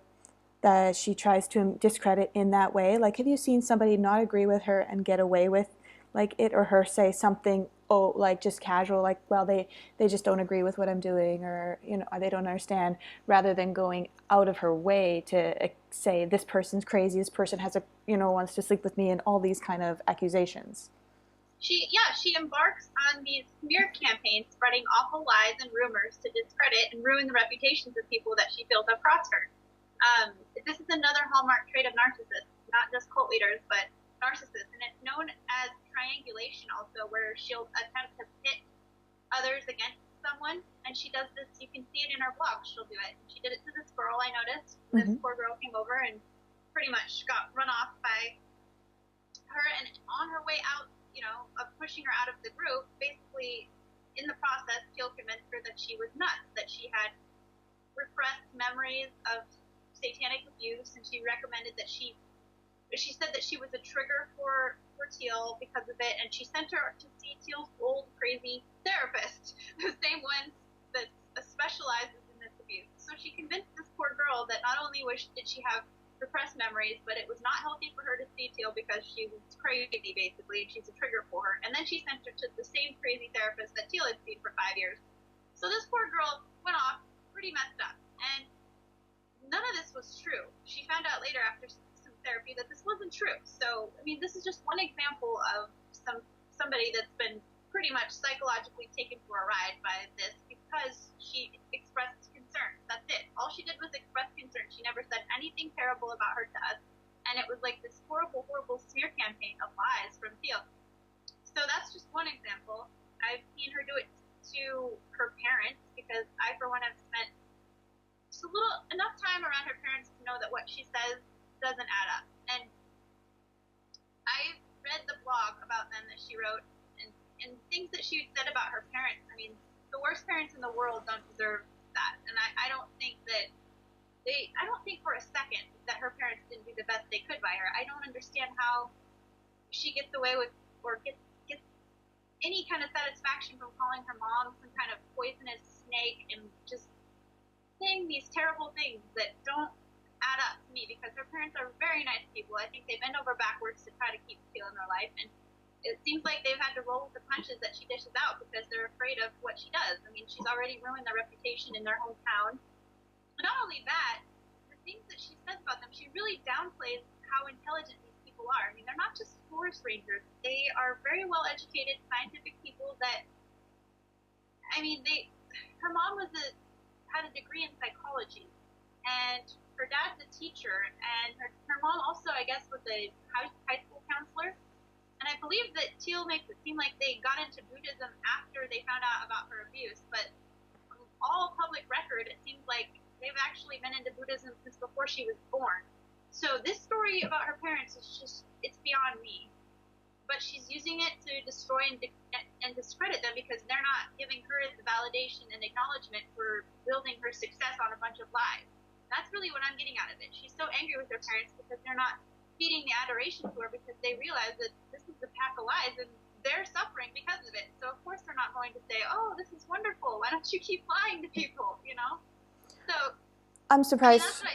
that she tries to discredit in that way? Like, have you seen somebody not agree with her and get away with like it, or her say something oh, like just casual, like, well, they just don't agree with what I'm doing, or they don't understand, rather than going out of her way to say this person's crazy, this person has a wants to sleep with me, and all these kind of accusations. She embarks on these smear campaigns spreading awful lies and rumors to discredit and ruin the reputations of people that she feels have crossed her. This is another hallmark trait of narcissists, not just cult leaders, but narcissists, and it's known as triangulation also, where she'll attempt to pit others against someone, and she does this, you can see it in her blog, she'll do it. She did it to this girl, I noticed. This poor girl came over and pretty much got run off by her, and on her way out, of pushing her out of the group, basically, in the process, Teal convinced her that she was nuts, that she had repressed memories of satanic abuse, and she recommended that she said that she was a trigger for Teal because of it, and she sent her to see Teal's old crazy therapist, the same one that specializes in this abuse. So she convinced this poor girl that not only did she have repressed memories, but it was not healthy for her to see Teal because she was crazy, basically, and she's a trigger for her. And then she sent her to the same crazy therapist that Teal had seen for 5 years. So this poor girl went off pretty messed up, and none of this was true. She found out later after some therapy that this wasn't true. So, I mean, this is just one example of somebody that's been pretty much psychologically taken for a ride by this because she expressed concern. That's it. All she did was express concern. She never said anything terrible about her to us. And it was like this horrible, horrible smear campaign of lies from Teal. So that's just one example. I've seen her do it to her parents because I, for one, have spent just enough time around her parents to know that what she says doesn't add up. And I read the blog about them that she wrote, and things that she said about her parents. I mean, the worst parents in the world don't deserve that. And I don't think for a second that her parents didn't do the best they could by her. I don't understand how she gets away with, or gets any kind of satisfaction from calling her mom some kind of poisonous snake and just saying these terrible things that don't add up to me, because her parents are very nice people. I think they bend over backwards to try to keep Teal in their life, and it seems like they've had to roll with the punches that she dishes out because they're afraid of what she does. I mean, she's already ruined their reputation in their hometown. But not only that, the things that she says about them, she really downplays how intelligent these people are. I mean, they're not just forest rangers. They are very well-educated, scientific people that, I mean, her mom had a degree in psychology, and her dad's a teacher, and her mom also, I guess, was a high school counselor. And I believe that Teal makes it seem like they got into Buddhism after they found out about her abuse, but from all public record, it seems like they've actually been into Buddhism since before she was born. So this story about her parents is just, it's beyond me. But she's using it to destroy and discredit them because they're not giving her the validation and acknowledgement for building her success on a bunch of lies. That's really what I'm getting out of it. She's so angry with her parents because they're not feeding the adoration to her, because they realize that this is a pack of lies and they're suffering because of it. So of course they're not going to say, oh, this is wonderful, why don't you keep lying to people, So I'm surprised.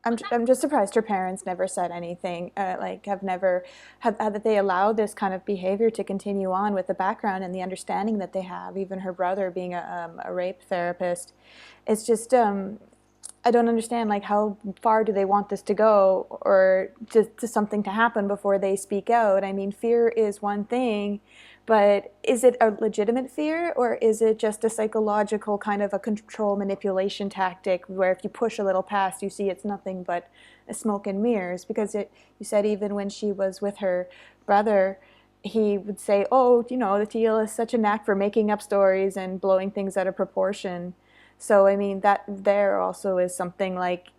I mean, I'm just surprised her parents never said anything, that they allow this kind of behavior to continue on with the background and the understanding that they have. Even her brother being a rape therapist, it's just I don't understand, like, how far do they want this to go, or just to something to happen before they speak out? I mean, fear is one thing, but is it a legitimate fear, or is it just a psychological kind of a control manipulation tactic where if you push a little past, you see it's nothing but smoke and mirrors? Because you said even when she was with her brother, he would say, oh, the Teal is such a knack for making up stories and blowing things out of proportion. So, I mean, that there also is something like,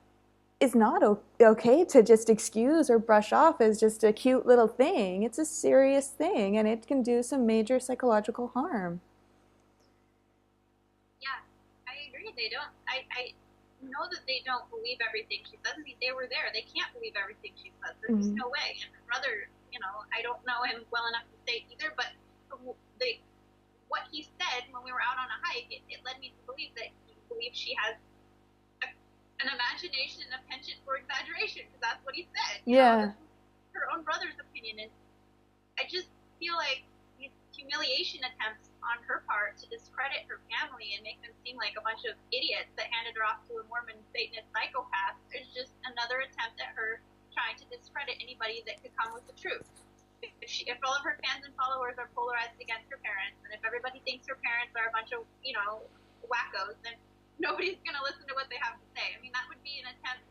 it's not okay to just excuse or brush off as just a cute little thing. It's a serious thing, and it can do some major psychological harm. Yeah, I agree. They don't. I know that they don't believe everything she says. I mean, they were there. They can't believe everything she says. There's just no way. And her brother, I don't know him well enough to say either, but what he said when we were out on a hike, it led me to believe that he believes she has an imagination and a penchant for exaggeration, because that's what he said. Yeah. Her own brother's opinion. And I just feel like these humiliation attempts on her part to discredit her family and make them seem like a bunch of idiots that handed her off to a Mormon Satanist psychopath is just another attempt at her trying to discredit anybody that could come with the truth. If all of her fans and followers are polarized against her parents, and if everybody thinks her parents are a bunch of, wackos, then nobody's going to listen to what they have to say. I mean, that would be an attempt,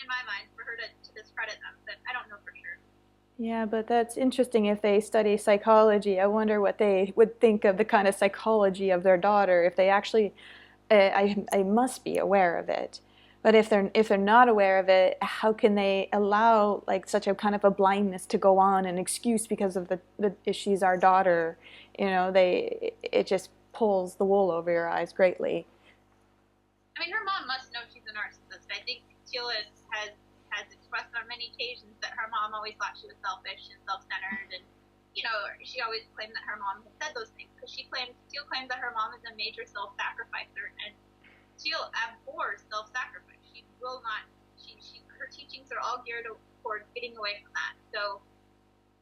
in my mind, for her to discredit them, but I don't know for sure. Yeah, but that's interesting. If they study psychology, I wonder what they would think of the kind of psychology of their daughter. If they actually, I must be aware of it. But if they're not aware of it, how can they allow like such a kind of a blindness to go on, an excuse because of the she's our daughter? It just pulls the wool over your eyes greatly. I mean, her mom must know she's a narcissist. I think Teal has expressed on many occasions that her mom always thought she was selfish and self-centered, and she always claimed that her mom had said those things because Teal claims that her mom is a major self-sacrificer, and Teal abhors self-sacrifice. She will not. Her teachings are all geared toward getting away from that. So,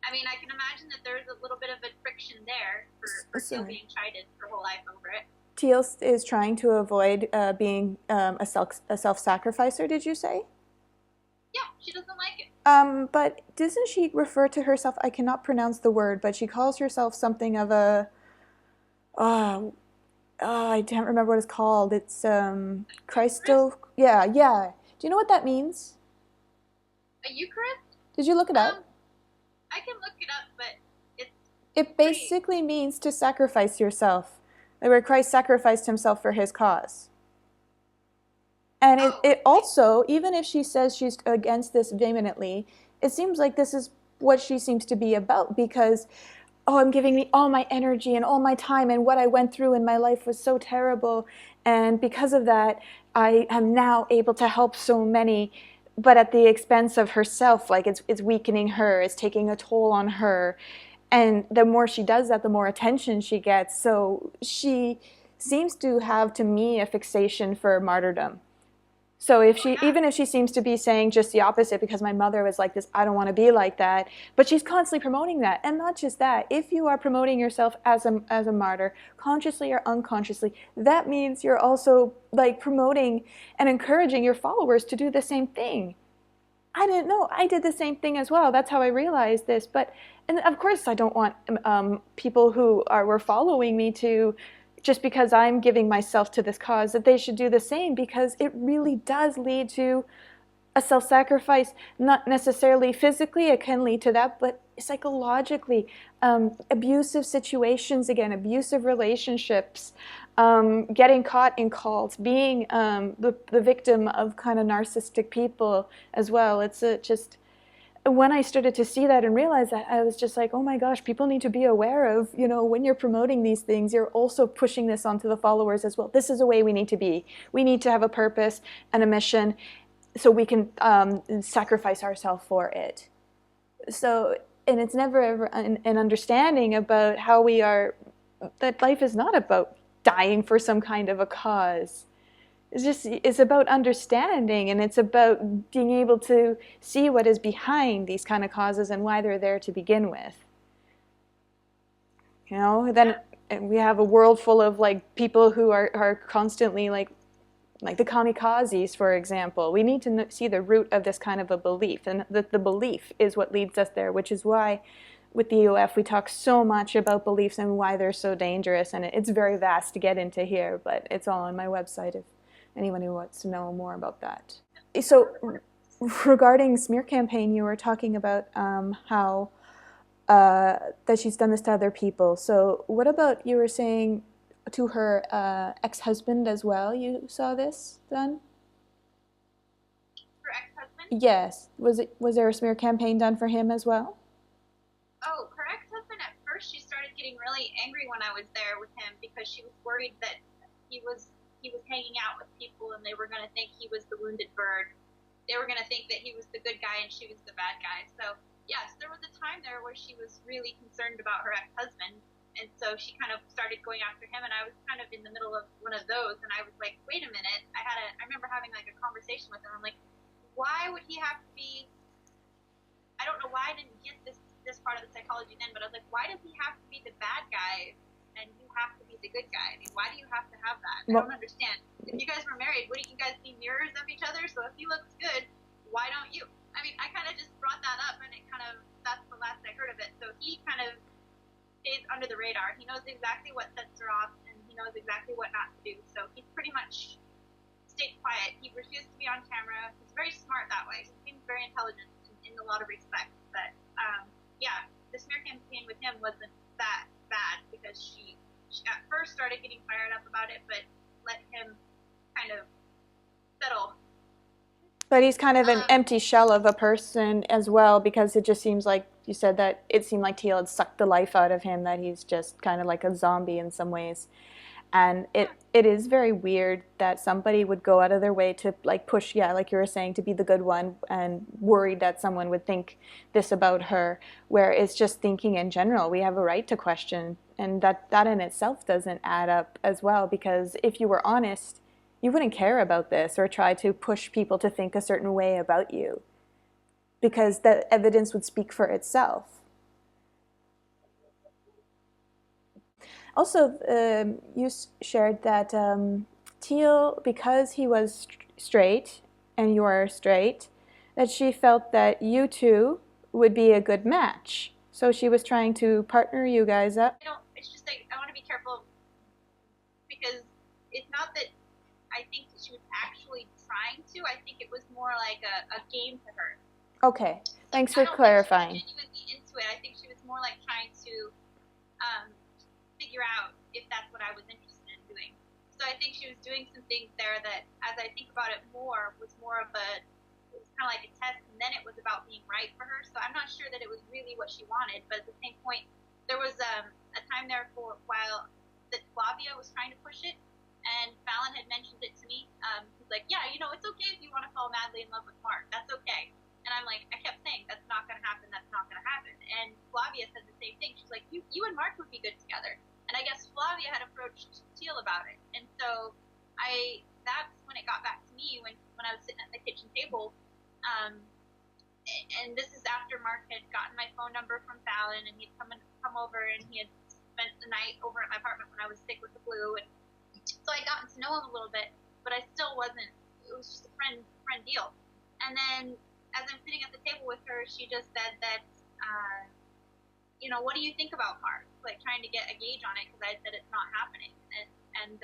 I mean, I can imagine that there's a little bit of a friction there for Teal being chided her whole life over it. Teal is trying to avoid being a self-sacrificer. Did you say? Yeah, she doesn't like it. But doesn't she refer to herself? I cannot pronounce the word, but she calls herself something of a. I can't remember what it's called. It's Christo. Yeah. Do you know what that means? A Eucharist? Did you look it up? I can look it up, but it basically means to sacrifice yourself, where Christ sacrificed himself for his cause. And it also, even if she says she's against this vehemently, it seems like this is what she seems to be about, because, I'm giving me all my energy and all my time, and what I went through in my life was so terrible, and because of that, I am now able to help so many, but at the expense of herself. Like it's weakening her, it's taking a toll on her, and the more she does that, the more attention she gets. So she seems to have, to me, a fixation for martyrdom. So even if she seems to be saying just the opposite, because my mother was like this, I don't want to be like that, but she's constantly promoting that. And not just that, if you are promoting yourself as a martyr, consciously or unconsciously, that means you're also like promoting and encouraging your followers to do the same thing. I didn't know. I did the same thing as well. That's how I realized this. And of course I don't want people who were following me to, just because I'm giving myself to this cause, that they should do the same, because it really does lead to a self-sacrifice, not necessarily physically, it can lead to that, but psychologically, abusive situations, again, abusive relationships, getting caught in cults, being the victim of kind of narcissistic people as well. It's just, when I started to see that and realize that, I was just like, oh my gosh, people need to be aware of, when you're promoting these things, you're also pushing this onto the followers as well. This is the way we need to be. We need to have a purpose and a mission, so we can sacrifice ourselves for it. So, and it's never ever an understanding about how we are, that life is not about dying for some kind of a cause. It's about understanding, and it's about being able to see what is behind these kind of causes and why they're there to begin with. Then we have a world full of like people who are constantly like the kamikazes, for example. We need to see the root of this kind of a belief, and that the belief is what leads us there, which is why with the EOF we talk so much about beliefs and why they're so dangerous, and it's very vast to get into here, but it's all on my website if anyone who wants to know more about that. So regarding smear campaign, you were talking about how that she's done this to other people. So what about, you were saying to her ex-husband as well, you saw this done? Her ex-husband? Yes. Was there a smear campaign done for him as well? Oh, her ex-husband, at first she started getting really angry when I was there with him, because she was worried that he was hanging out with people and they were going to think he was the wounded bird. They were going to think that he was the good guy and she was the bad guy. So yes, there was a time there where she was really concerned about her ex-husband, and so she kind of started going after him, and I was kind of in the middle of one of those, and I was like, wait a minute. I remember having like a conversation with him. I'm like, why would he have to be, I don't know why I didn't get this part of the psychology then, but I was like, why does he have to be the bad guy and you have to be the good guy? I mean, why do you have to have that? I don't understand. If you guys were married, wouldn't you guys be mirrors of each other? So if he looks good, why don't you? I mean, I kind of just brought that up, and that's the last I heard of it. So he kind of stays under the radar. He knows exactly what sets her off, and he knows exactly what not to do. So he's pretty much stayed quiet. He refused to be on camera. He's very smart that way. He seems very intelligent in a lot of respects. But yeah, the smear campaign with him wasn't that bad because she at first started getting fired up about it, but let him kind of settle. But he's kind of an empty shell of a person as well, because it just seems like you said that it seemed like Teal had sucked the life out of him, that he's just kind of like a zombie in some ways. And it is very weird that somebody would go out of their way to like push, yeah, like you were saying, to be the good one, and worried that someone would think this about her, where it's just thinking in general. We have a right to question, and that in itself doesn't add up as well, because if you were honest, you wouldn't care about this or try to push people to think a certain way about you, because the evidence would speak for itself. Also, you shared that Teal, because he was straight and you are straight, that she felt that you two would be a good match. So she was trying to partner you guys up. It's just like, I want to be careful, because it's not that I think that she was actually trying to. I think it was more like a game to her. Okay, thanks for clarifying. I don't think she was genuinely into it. I think she was more like trying to figure out if that's what I was interested in doing. So I think she was doing some things there that, as I think about it more, was more of it was kind of like a test, and then it was about being right for her. So I'm not sure that it was really what she wanted, but at the same point, there was a time there for a while that Flavia was trying to push it, and Fallon had mentioned it to me. He's like, yeah, it's okay if you want to fall madly in love with Mark. That's okay. And I'm like, I kept saying, that's not going to happen. That's not going to happen. And Flavia said the same thing. She's like, you and Mark would be good together. And I guess Flavia had approached Teal about it. And so that's when it got back to me, when I was sitting at the kitchen table. And this is after Mark had gotten my phone number from Fallon, and he'd come over, and he had spent the night over at my apartment when I was sick with the flu. And so I gotten to know him a little bit, but I still wasn't, it was just a friend deal. And then as I'm sitting at the table with her, she just said that, what do you think about Mark? Like, trying to get a gauge on it, because I said it's not happening. And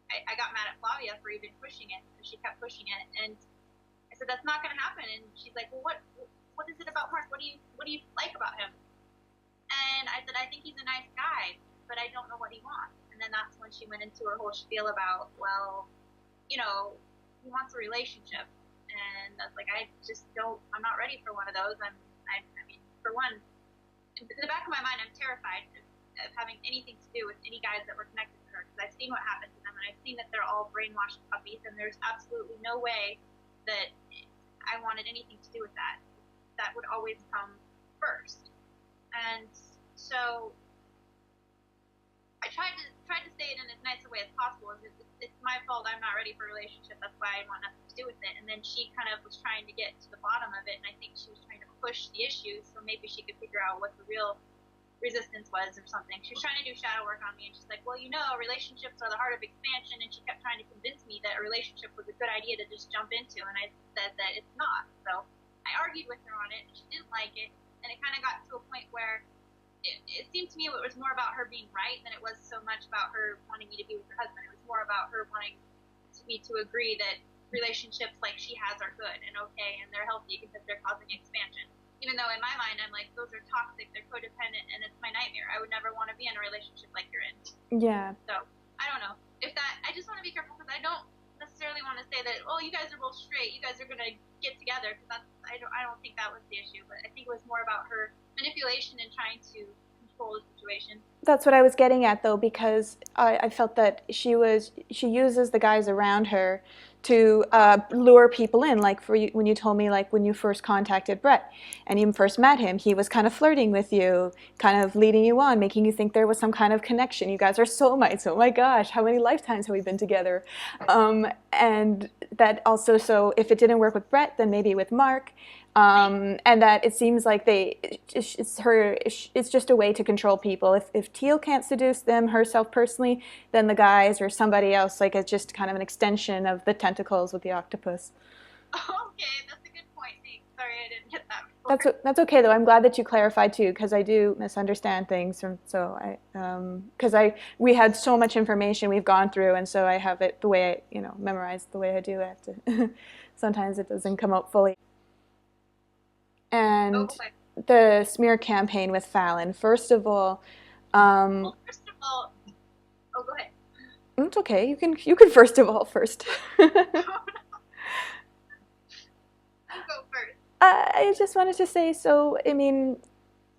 I got mad at Flavia for even pushing it, because she kept pushing it. And I said, that's not going to happen. And she's like, well, what is it about Mark? What do you like about him? And I said, I think he's a nice guy, but I don't know what he wants. And then that's when she went into her whole spiel about, well, he wants a relationship. And I was like, I'm not ready for one of those. I mean, for one, in the back of my mind, I'm terrified of having anything to do with any guys that were connected to her, because I've seen what happened to them, and I've seen that they're all brainwashed puppies, and there's absolutely no way that I wanted anything to do with that. That would always come first. And so I tried to say it in as nice a way as possible. It's my fault. I'm not ready for a relationship. That's why I want nothing to do with it. And then she kind of was trying to get to the bottom of it, and I think she was trying to push the issue so maybe she could figure out what the real resistance was or something. She was trying to do shadow work on me, and she's like, well, relationships are the heart of expansion, and she kept trying to convince me that a relationship was a good idea to just jump into, and I said that it's not. So I argued with her on it, and she didn't like it, and it kind of got to a point where it seemed to me it was more about her being right than it was so much about her wanting me to be with her husband. It was more about her wanting me to agree that relationships like she has are good and okay, and they're healthy because they're causing expansion. Even though in my mind I'm like, those are toxic, they're codependent, and it's my nightmare. I would never want to be in a relationship like you're in. Yeah. So I don't know I just want to be careful, because I don't necessarily want to say that, oh, you guys are both straight, you guys are gonna get together, because I don't think that was the issue. But I think it was more about her manipulation and trying to control the situation. That's what I was getting at, though, because I felt that she uses the guys around her to lure people in. Like for you, when you told me, like when you first contacted Brett and you first met him, he was kind of flirting with you, kind of leading you on, making you think there was some kind of connection. You guys are soulmates. Oh my gosh, how many lifetimes have we been together? And that also, so if it didn't work with Brett, then maybe with Mark. And that it seems like it's just a way to control people. If Teal can't seduce them herself personally, then the guys or somebody else, like it's just kind of an extension of the tentacles with the octopus. Okay, that's a good point. Thanks. Sorry, I didn't get that before. That's okay though. I'm glad that you clarified too, because I do misunderstand things. Because we had so much information we've gone through, and so I have it the way I memorized the way I do. I have to. Sometimes it doesn't come out fully. Oh, And okay. the smear campaign with Fallon. First of all, Well, first of all, oh, go ahead. it's okay. You can first of all first. You go first. I just wanted to say, so I mean,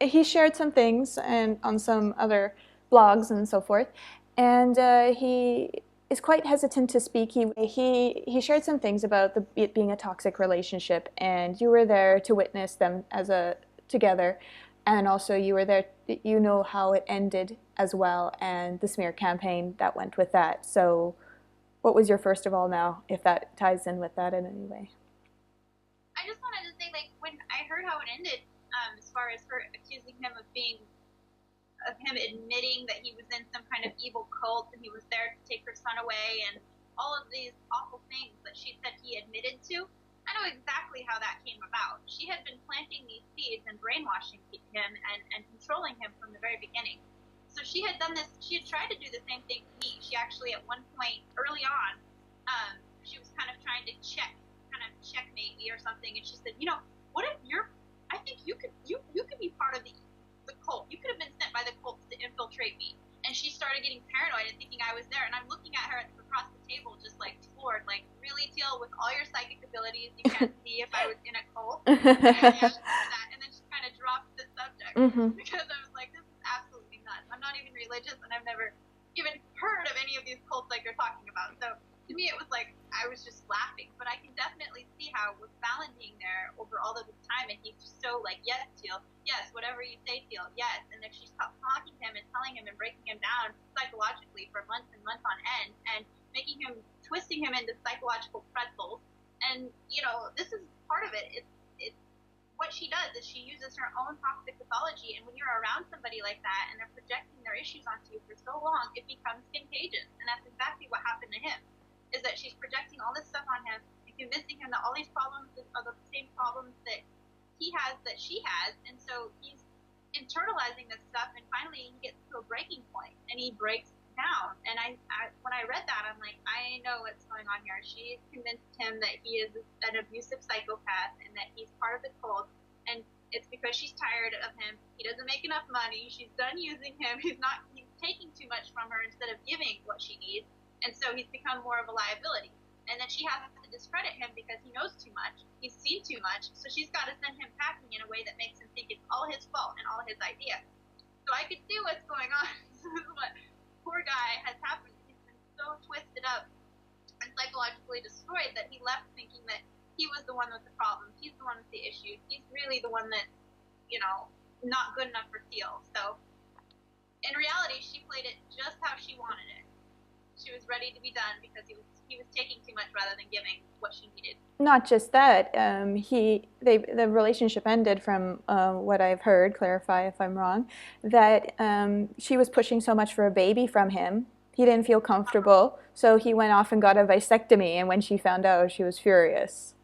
he shared some things and on some other blogs and so forth, and he is quite hesitant to speak. He shared some things about it being a toxic relationship, and you were there to witness them as a together, and also you were there. You know how it ended as well, and the smear campaign that went with that. So, what was your first of all now, if that ties in with that in any way? I just wanted to say, like, when I heard how it ended, as far as her accusing him of him admitting that he was in some kind of evil cult and he was there to take her son away and all of these awful things that she said he admitted to, I know exactly how that came about. She had been planting these seeds and brainwashing him and controlling him from the very beginning. So she had done this, she had tried to do the same thing to me. She actually, at one point early on, she was kind of trying to checkmate me or something, and she said, what if I think you could be part of the cult. You could have been sent by the cult to infiltrate me. And she started getting paranoid and thinking I was there. And I'm looking at her across the table, just like floored, like, really, Teal, with all your psychic abilities, you can't see if I was in a cult. And then she kind of dropped the subject because I was like, this is absolutely nuts. I'm not even religious, and I've never even heard of any of these cults like you're talking about. So to me, it was like I was just laughing. But I can definitely see how with Fallon being there over all of this time, and he's just so like, yes, Teal, yes, whatever you say, Teal, yes. And then she stopped talking to him and telling him and breaking him down psychologically for months and months on end, and twisting him into psychological pretzels. And this is part of it. It's what she does is she uses her own toxic pathology, and when you're around somebody like that and they're projecting their issues onto you for so long, it becomes contagious. And that's exactly what happened to him, is that she's projecting all this stuff on him and convincing him that all these problems are the same problems that he has that she has, and so he's internalizing this stuff, and finally he gets to a breaking point and he breaks down. And I when I read that, I'm like, I know what's going on here. She's convinced him that he is an abusive psychopath and that he's part of the cult, and it's because she's tired of him. He doesn't make enough money. She's done using him. He's taking too much from her instead of giving what she needs, and so he's become more of a liability. And then she has to discredit him because he knows too much, he's seen too much, so she's got to send him packing in a way that makes him think it's all his fault and all his idea. So I could see what's going on. This is what poor guy has happened. He's been so twisted up and psychologically destroyed that he left thinking that he was the one with the problems, he's the one with the issues, he's really the one that, not good enough for Teal. So in reality, she played it just how she wanted it. She was ready to be done because he was taking too much rather than giving what she needed. Not just that, the relationship ended from what I've heard. Clarify if I'm wrong. That she was pushing so much for a baby from him. He didn't feel comfortable, so he went off and got a vasectomy. And when she found out, she was furious.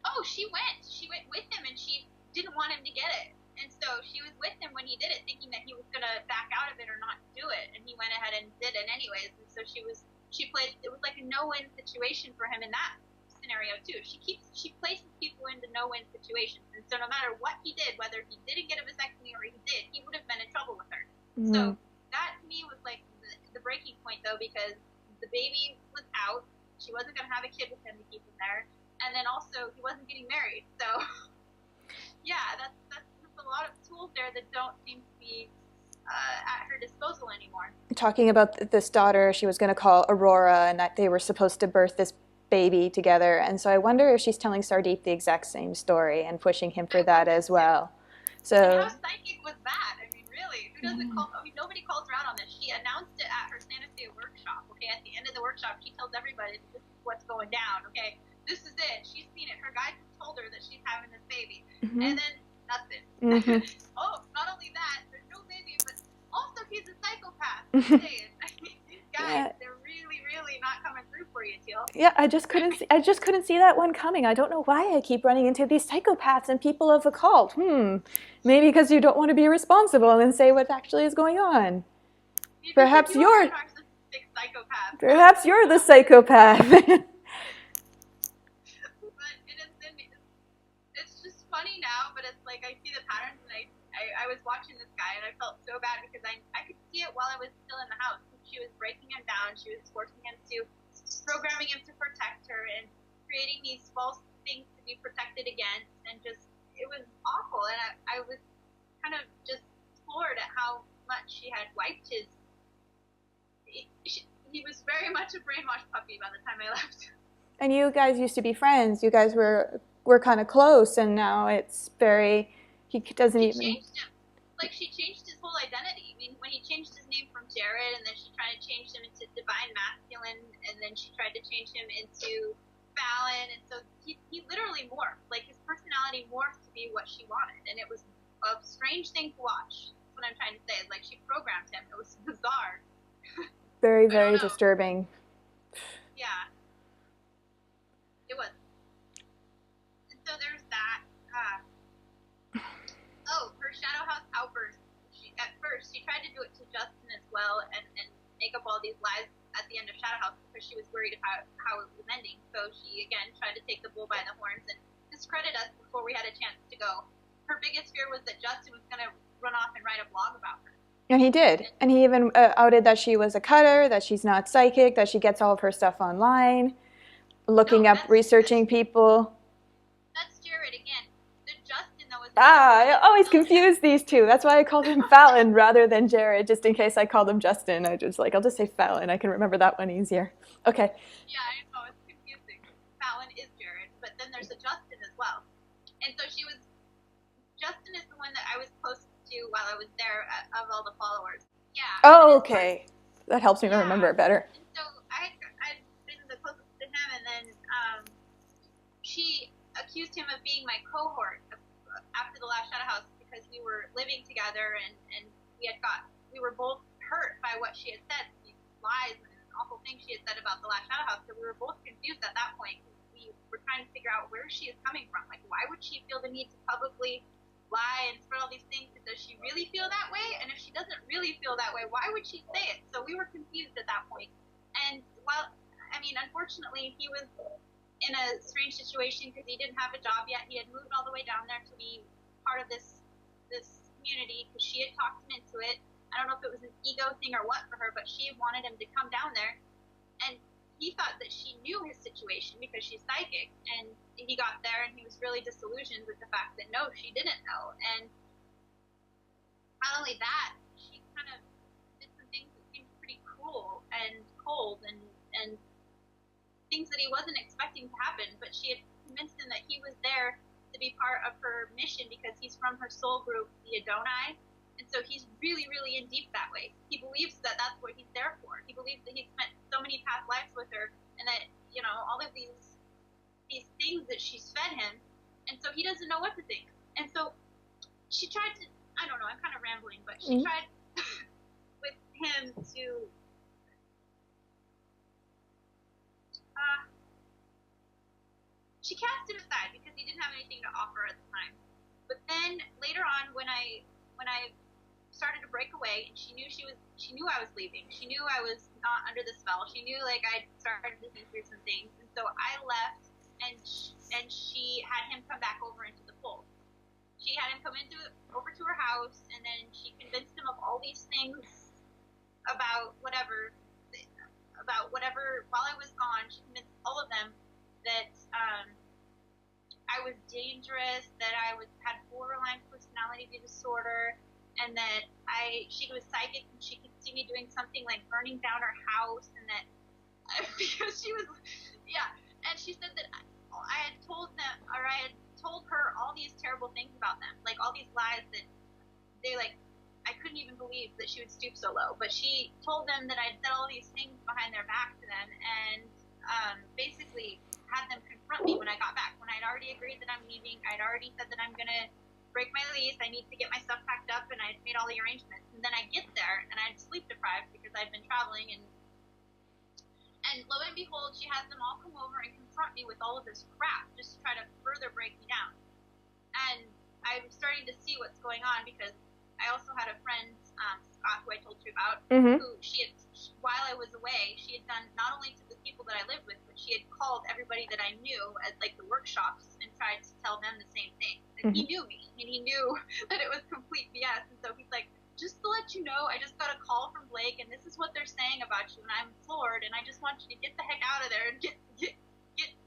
Oh, she went with him, and she didn't want him to get it. And so she was with him when he did it, thinking that he was going to back out of it or not do it. And he went ahead and did it anyways. And so she played, it was like a no-win situation for him in that scenario too. She places people into no-win situations. And so no matter what he did, whether he didn't get a vasectomy or he did, he would have been in trouble with her. Mm-hmm. So that to me was like the breaking point though, because the baby was out. She wasn't going to have a kid with him to keep him there. And then also he wasn't getting married. So yeah, that's a lot of tools there that don't seem to be at her disposal anymore. Talking about this daughter she was going to call Aurora, and that they were supposed to birth this baby together. And so I wonder if she's telling Sardeep the exact same story and pushing him for that as well. So, and how psychic was that? I mean, really, who doesn't call? I mean, nobody calls her out on this. She announced it at her Santa Fe workshop. Okay, at the end of the workshop, she tells everybody this is what's going down. Okay, this is it. She's seen it. Her guide told her that she's having this baby, and then nothing. Oh, not only that, there's no baby, but also he's a psychopath. I mean, these guys, they're really, really not coming through for you, Teal. Yeah, I just couldn't see that one coming. I don't know why I keep running into these psychopaths and people of the cult. Maybe because you don't want to be responsible and say what actually is going on. Perhaps you're a narcissistic psychopath. Perhaps you're the psychopath. But it's just funny now, but it's like I see the patterns, and I was watching this guy and I felt so bad because I could see it while I was still in the house. She was breaking him down. She was forcing him to, programming him to protect her and creating these false things to be protected against, and just, it was awful. And I was kind of just floored at how much she had wiped his, he was very much a brainwashed puppy by the time I left. And you guys used to be friends. You guys were kind of close, and now it's very, he doesn't even. Changed him. Like, she changed his whole identity. I mean, when he changed his name from Jared, and then she tried to change him into Divine Masculine, and then she tried to change him into Fallon, and so he literally morphed. Like, his personality morphed to be what she wanted, and it was a strange thing to watch. That's what I'm trying to say, is like, she programmed him. It was bizarre. Very, very disturbing. Yeah. It was. And so there's that. Her Shadow House outburst. At first, she tried to do it to Justin as well, and make up all these lies at the end of Shadow House because she was worried about how it was ending. So she, again, tried to take the bull by the horns and discredit us before we had a chance to go. Her biggest fear was that Justin was going to run off and write a blog about her. And he did. And he even outed that she was a cutter, that she's not psychic, that she gets all of her stuff online, researching people. That's Jared again. The Justin, though, is... I always confuse these two. That's why I called him Fallon rather than Jared, just in case I called him Justin. I'll just say Fallon. I can remember that one easier. Okay. Yeah, I know. It's confusing. Fallon is Jared, but then there's a Justin as well. And so Justin is the one that I was close to while I was there of all the followers. Yeah. Oh, okay. That helps me to remember it better. And so I'd been the closest to him, and then she accused him of being my cohort after the last Shadow House because we were living together, and we were both hurt by what she had said, these lies and awful things she had said about the last Shadow House. So we were both confused at that point. We were trying to figure out where she is coming from. Like, why would she feel the need to publicly lie and spread all these things? Does she really feel that way? And if she doesn't really feel that way, why would she say it? So we were confused at that point. And unfortunately, he was in a strange situation because he didn't have a job yet. He had moved all the way down there to be part of this community because she had talked him into it. I don't know if it was an ego thing or what for her, but she wanted him to come down there. And he thought that she knew his situation because she's psychic, and he got there and he was really disillusioned with the fact that no, she didn't know. And not only that, she kind of did some things that seemed pretty cruel and cold and things that he wasn't expecting to happen, but she had convinced him that he was there to be part of her mission because he's from her soul group, the Adonai, and so he's really, really in deep that way. He believes that that's what he's there for. He believes that he's spent so many past lives with her, and that, all of these things that she's fed him, and so he doesn't know what to think. And so she tried to, I don't know, I'm kind of rambling, but she tried with him to she cast him aside because he didn't have anything to offer at the time. But then later on, when I started to break away, and she knew I was leaving. She knew I was not under the spell. She knew I'd started to think through some things, and so I left, and she had him come back over into the fold. She had him come over to her house, and then she convinced him of all these things about whatever. While I was gone, she convinced all of them that I was dangerous, that I had borderline personality disorder, and that she was psychic and she could see me doing something like burning down her house, and that because she was, And she said that I had told them, or I had told her all these terrible things about them, like all these lies that they like. I couldn't even believe that she would stoop so low. But she told them that I'd said all these things behind their back to them, and basically had them confront me when I got back. When I'd already agreed that I'm leaving, I'd already said that I'm gonna break my lease. I need to get my stuff packed up, and I'd made all the arrangements. And then I get there, and I'd sleep deprived because I'd been traveling, and lo and behold, she has them all come over and confront me with all of this crap just to try to further break me down. And I'm starting to see what's going on because I also had a friend, Scott, who I told you about, who while I was away, she had done not only to the people that I lived with, but she had called everybody that I knew at like the workshops and tried to tell them the same thing. And he knew me, and he knew that it was complete BS. And so he's like, just to let you know, I just got a call from Blake, and this is what they're saying about you, and I'm floored, and I just want you to get the heck out of there and get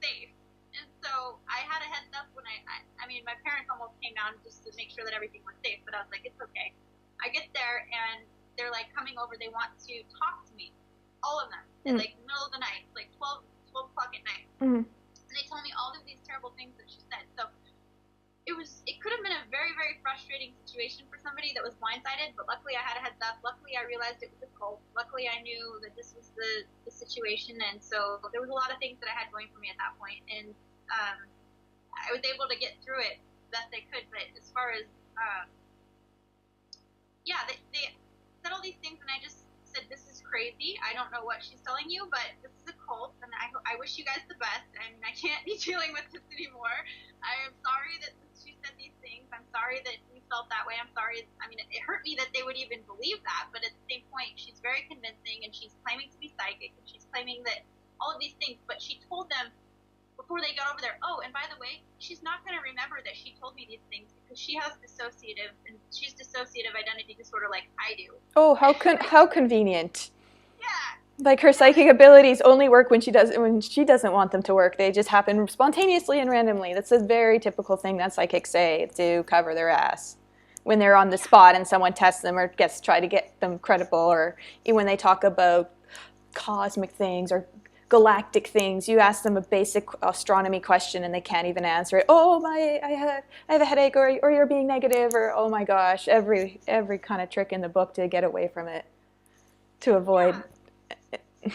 safe. And so I had a heads up when I mean, my parents almost came down just to make sure that everything was safe, but I was like, it's okay. I get there, and they're like coming over, they want to talk to me, all of them, in like the middle of the night, like 12 o'clock at night. And they tell me all of these terrible things that she said. So it could have been a very, very frustrating situation for somebody that was blindsided, but luckily I had a heads up. Luckily I realized it was a cult. Luckily I knew that this was the situation, and so there was a lot of things that I had going for me at that point, and I was able to get through it best I could. But as far as they said all these things, and I just said, this is crazy. I don't know what she's telling you, but this is a cult, and I wish you guys the best. I mean, I can't be dealing with this anymore. I am sorry that she said these things. I'm sorry that you felt that way. I'm sorry. I mean, it hurt me that they would even believe that, but at the same point, she's very convincing, and she's claiming to be psychic, and she's claiming that all of these things, but she told them before they got over there, oh, and by the way, she's not going to remember that she told me these things because she has dissociative identity disorder like I do. Oh, how convenient. Yeah. Like her psychic abilities only work when she doesn't want them to work. They just happen spontaneously and randomly. That's a very typical thing that psychics say to cover their ass when they're on the spot and someone tests them or try to get them credible, or even when they talk about cosmic things or galactic things. You ask them a basic astronomy question and they can't even answer it. Oh my, I have a headache, or you're being negative, or oh my gosh, every kind of trick in the book to get away from it, to avoid. Yeah.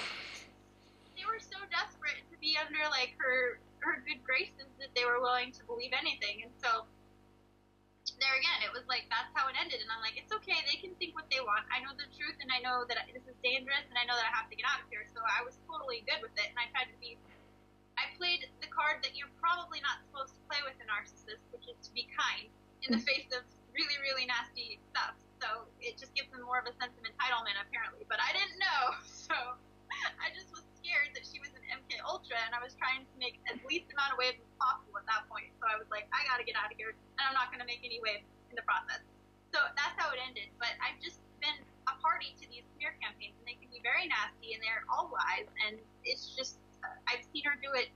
They were so desperate to be under like her good graces that they were willing to believe anything. And so there again, it was like, that's how it ended. And I'm like, it's okay, they can think what they want. I know the truth, and I know that this is dangerous, and I know that I have to get out of here. So I was totally good with it, and I played the card that you're probably not supposed to play with a narcissist, which is to be kind in the face of really, really nasty stuff. So it just gives them more of a sense of entitlement, apparently. But I didn't know, so I just was scared that she was an MK Ultra, and I was trying to make as least amount of waves as possible at that point. So I was like, I gotta get out of here, and I'm not gonna make any waves in the process. So that's how it ended. But I've just been a party to these smear campaigns, and they can be very nasty, and they're all lies, and it's just I've seen her do it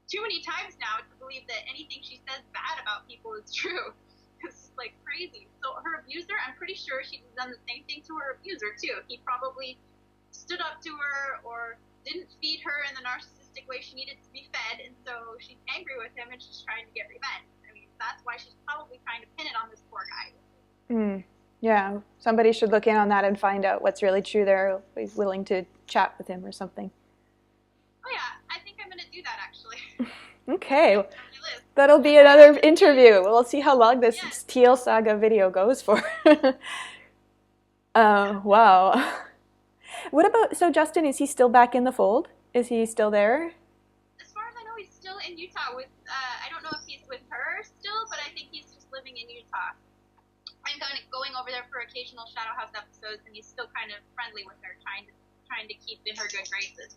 too many times now to believe that anything she says bad about people is true. It's just like crazy. So her abuser, I'm pretty sure she's done the same thing to her abuser too. He probably stood up to her or didn't feed her in the narcissistic way she needed to be fed, and so she's angry with him and she's trying to get revenge. I mean, that's why she's probably trying to pin it on this poor guy. Yeah, somebody should look in on that and find out what's really true there. He's willing to chat with him or something. Oh yeah, I think I'm gonna do that actually. Okay, that'll be another interview. We'll see how long this Teal Saga video goes for. Wow. What about, so Justin, is he still back in the fold? Is he still there? As far as I know, he's still in Utah with, I don't know if he's with her still, but I think he's just living in Utah. I'm going over there for occasional Shadow House episodes, and he's still kind of friendly with her, trying to keep in her good graces.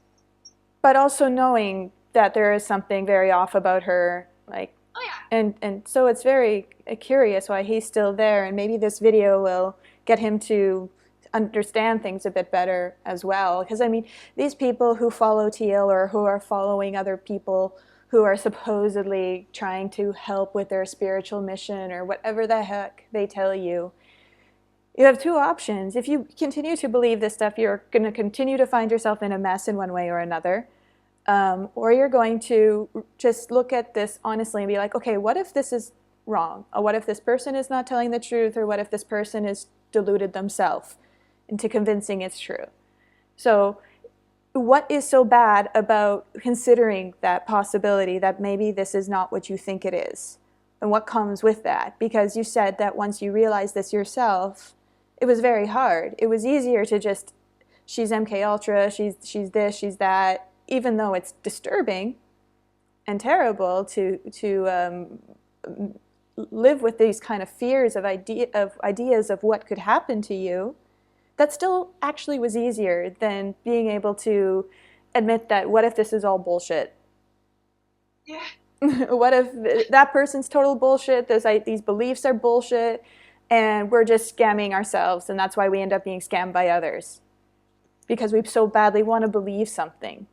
But also knowing that there is something very off about her, like, oh yeah, and so it's very curious why he's still there, and maybe this video will get him to understand things a bit better as well. Because I mean, these people who follow Teal or who are following other people who are supposedly trying to help with their spiritual mission or whatever the heck they tell you, you have two options. If you continue to believe this stuff, you're going to continue to find yourself in a mess in one way or another. or you're going to just look at this honestly and be like, okay, what if this is wrong? Or what if this person is not telling the truth? Or what if this person is deluded themselves into convincing it's true? So what is so bad about considering that possibility that maybe this is not what you think it is? And what comes with that? Because you said that once you realized this yourself, it was very hard. It was easier to just, she's MK Ultra, she's this, she's that, even though it's disturbing and terrible to live with these kind of fears of ideas of what could happen to you. That still actually was easier than being able to admit that what if this is all bullshit? Yeah. What if that person's total bullshit, these beliefs are bullshit, and we're just scamming ourselves, and that's why we end up being scammed by others. Because we so badly want to believe something,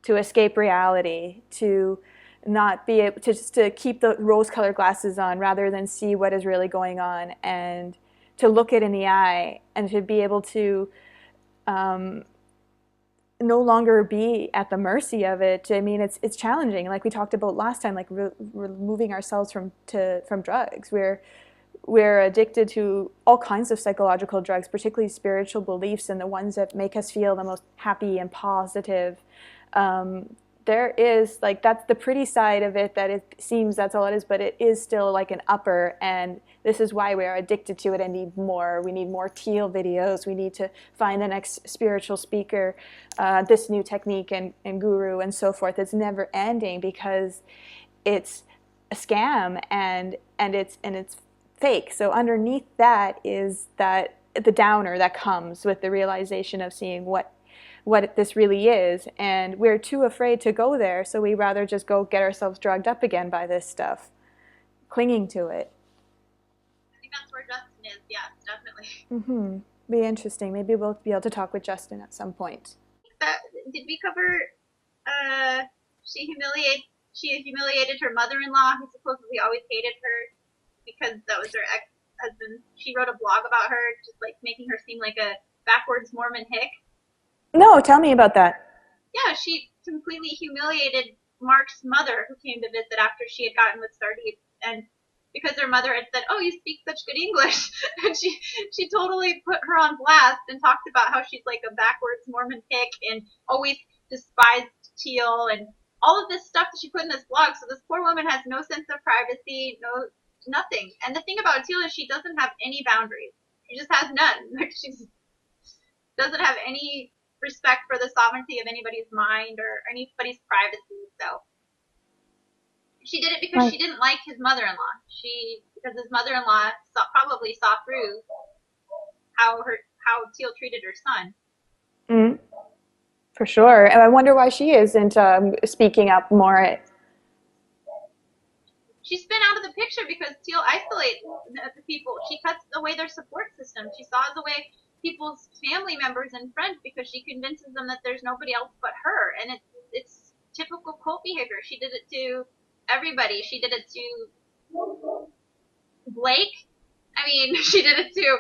to escape reality, to not be able to just to keep the rose-colored glasses on rather than see what is really going on, and to look it in the eye and to be able to no longer be at the mercy of it. I mean, it's challenging. Like we talked about last time, like removing ourselves from drugs. We're addicted to all kinds of psychological drugs, particularly spiritual beliefs and the ones that make us feel the most happy and positive. There is, like, that's the pretty side of it, that it seems that's all it is, but it is still like an upper, and this is why we are addicted to it and need more. We need more Teal videos. We need to find the next spiritual speaker, this new technique and guru and so forth. It's never ending because it's a scam and it's fake. So underneath that is that the downer that comes with the realization of seeing what this really is, and we're too afraid to go there, so we rather just go get ourselves drugged up again by this stuff, clinging to it. I think that's where Justin is. Yeah, definitely. Mm-hmm. Be interesting. Maybe we'll be able to talk with Justin at some point. Did we cover? She humiliated her mother-in-law, who supposedly always hated her because that was her ex-husband. She wrote a blog about her, just like making her seem like a backwards Mormon hick. No, tell me about that. Yeah, she completely humiliated Mark's mother, who came to visit after she had gotten with Sardine, and because her mother had said, "Oh, you speak such good English," and she totally put her on blast and talked about how she's like a backwards Mormon hick and always despised Teal and all of this stuff that she put in this blog. So this poor woman has no sense of privacy, no nothing. And the thing about Teal is she doesn't have any boundaries. She just has none. Like she doesn't have any respect for the sovereignty of anybody's mind or anybody's privacy. So she did it because she didn't like his mother-in-law. Because his mother-in-law probably saw through how Teal treated her son. Mm, for sure. And I wonder why she isn't speaking up more. She's been out of the picture because Teal isolates the people. She cuts away their support system. She saws away people's family members and friends because she convinces them that there's nobody else but her. And it's typical cult behavior. She did it to everybody. She did it to Blake. I mean, she did it to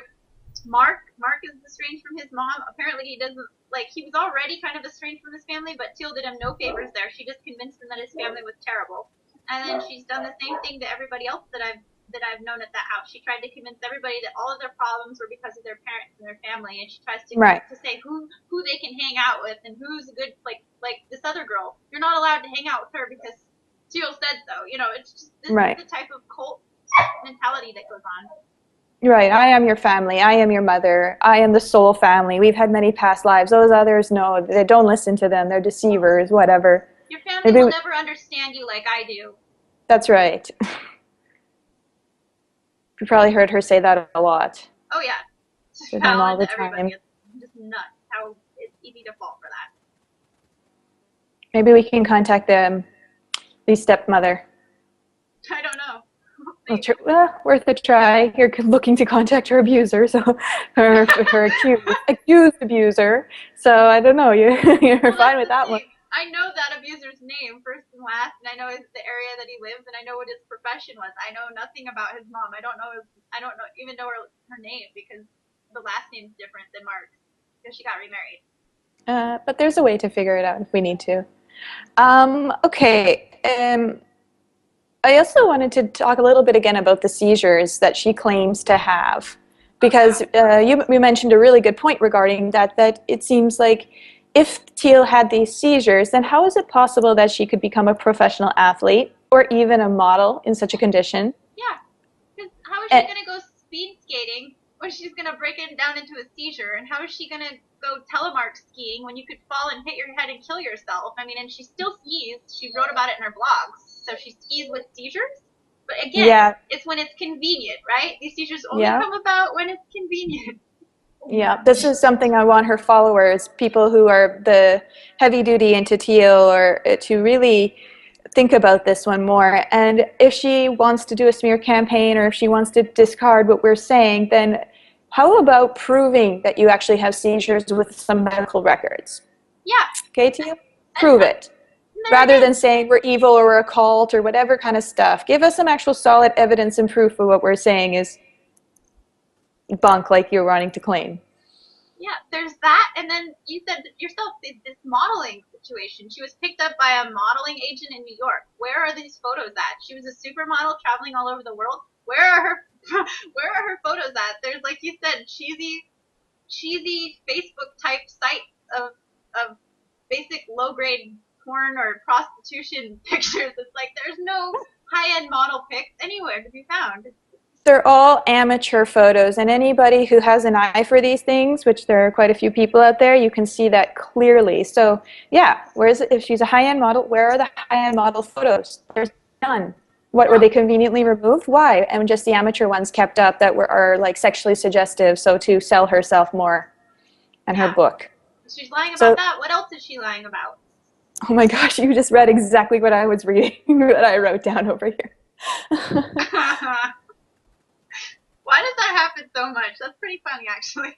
Mark. Mark is estranged from his mom. Apparently he doesn't, like, he was already kind of estranged from his family, but Teal did him no favors there. She just convinced him that his family was terrible. And then she's done the same thing to everybody else that I've known at that house. She tried to convince everybody that all of their problems were because of their parents and their family, and she tries to say who they can hang out with and who's a good, like this other girl. You're not allowed to hang out with her because Teal said so. You know, it's just this is the type of cult mentality that goes on. Right. I am your family. I am your mother. I am the soul family. We've had many past lives. Those others, no, they don't listen to them. They're deceivers, whatever. Your family will never understand you like I do. That's right. You probably heard her say that a lot. Oh, yeah. To them all the time. It's just nuts how it's easy to fall for that. Maybe we can contact the stepmother. I don't know. Worth a try. You're looking to contact her abuser, so her accused abuser. So I don't know. You're fine with that one. I know that abuser's name first and last, and I know the area that he lives, and I know what his profession was. I know nothing about his mom. I don't even know her name because the last name's different than Mark's because she got remarried. But there's a way to figure it out if we need to. Okay. I also wanted to talk a little bit again about the seizures that she claims to have, because you mentioned a really good point regarding that, that it seems like if Teal had these seizures, then how is it possible that she could become a professional athlete or even a model in such a condition? Yeah, because how is she And, gonna go speed skating when she's gonna break it down into a seizure? And how is she gonna go telemark skiing when you could fall and hit your head and kill yourself? I mean, and she still skis. She wrote about it in her blogs. So she skis with seizures. But again, yeah, it's when it's convenient, right? These seizures only yeah. come about when it's convenient. Yeah, this is something I want her followers, people who are the heavy duty into teal, or to really think about this one more. And if she wants to do a smear campaign, or if she wants to discard what we're saying, then how about proving that you actually have seizures with some medical records? Yeah, Okay, Teal? and, Prove it. and there Rather again, than saying we're evil or we're a cult or whatever kind of stuff. Give us some actual solid evidence and proof of what we're saying is bunk like you're wanting to claim. yeah, there's that, and then you said yourself this modeling situation. She was picked up by a modeling agent in New York. Where are these photos at? She was a supermodel traveling all over the world. Where are her where are her photos at? There's, like you said, cheesy Facebook type sites of basic low grade porn or prostitution pictures. It's like there's no high end model pics anywhere to be found. They're all amateur photos, and anybody who has an eye for these things, which there are quite a few people out there, you can see that clearly. So yeah, where's, if she's a high-end model, where are the high-end model photos? There's none. What, were No. they conveniently removed? Why? And just the amateur ones kept up that are like sexually suggestive, so to sell herself more and her Yeah. book. She's lying about So, that. What else is she lying about? oh my gosh, you just read exactly what I was reading, what I wrote down over here. Why does that happen so much? That's pretty funny, actually.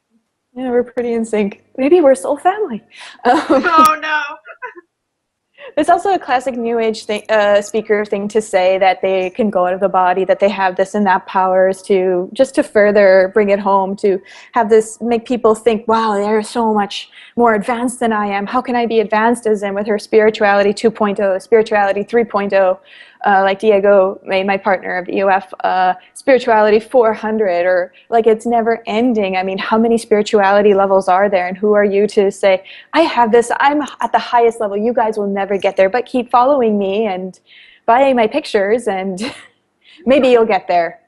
Yeah, we're pretty in sync. Maybe we're soul family. Oh no. It's also a classic New Age speaker thing to say that they can go out of the body, that they have this and that powers to just to further bring it home, to have this make people think, wow, they're so much more advanced than I am. How can I be advanced as in with her spirituality 2.0, spirituality 3.0, like Diego made my partner of EOF, spirituality 400, or like it's never ending. I mean, how many spirituality levels are there, and who are you to say, I have this, I'm at the highest level, you guys will never get there, but keep following me and buying my pictures and maybe you'll get there.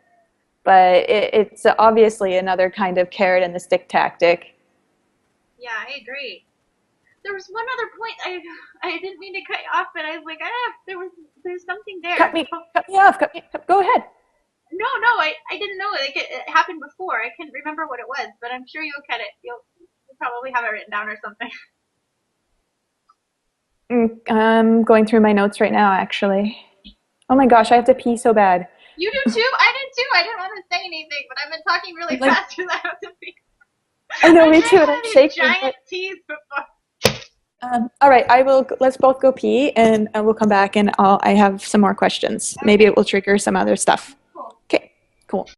But it's obviously another kind of carrot and the stick tactic. Yeah, I agree. There was one other point I didn't mean to cut you off, but I was like, there's something there. Cut me off, go ahead. No, I didn't know it happened before. I can't remember what it was, but I'm sure you'll get it. You'll probably have it written down or something. I'm going through my notes right now, actually. Oh my gosh, I have to pee so bad. You do too. I did too. I didn't want to say anything, but I've been talking really I'm like, fast because I have to be. I know, I me drank too, and one I'm of these shaking. giant teas before. All right, I will. Let's both go pee, and we'll come back, and I have some more questions. Maybe Okay, it will trigger some other stuff. cool. Okay, cool.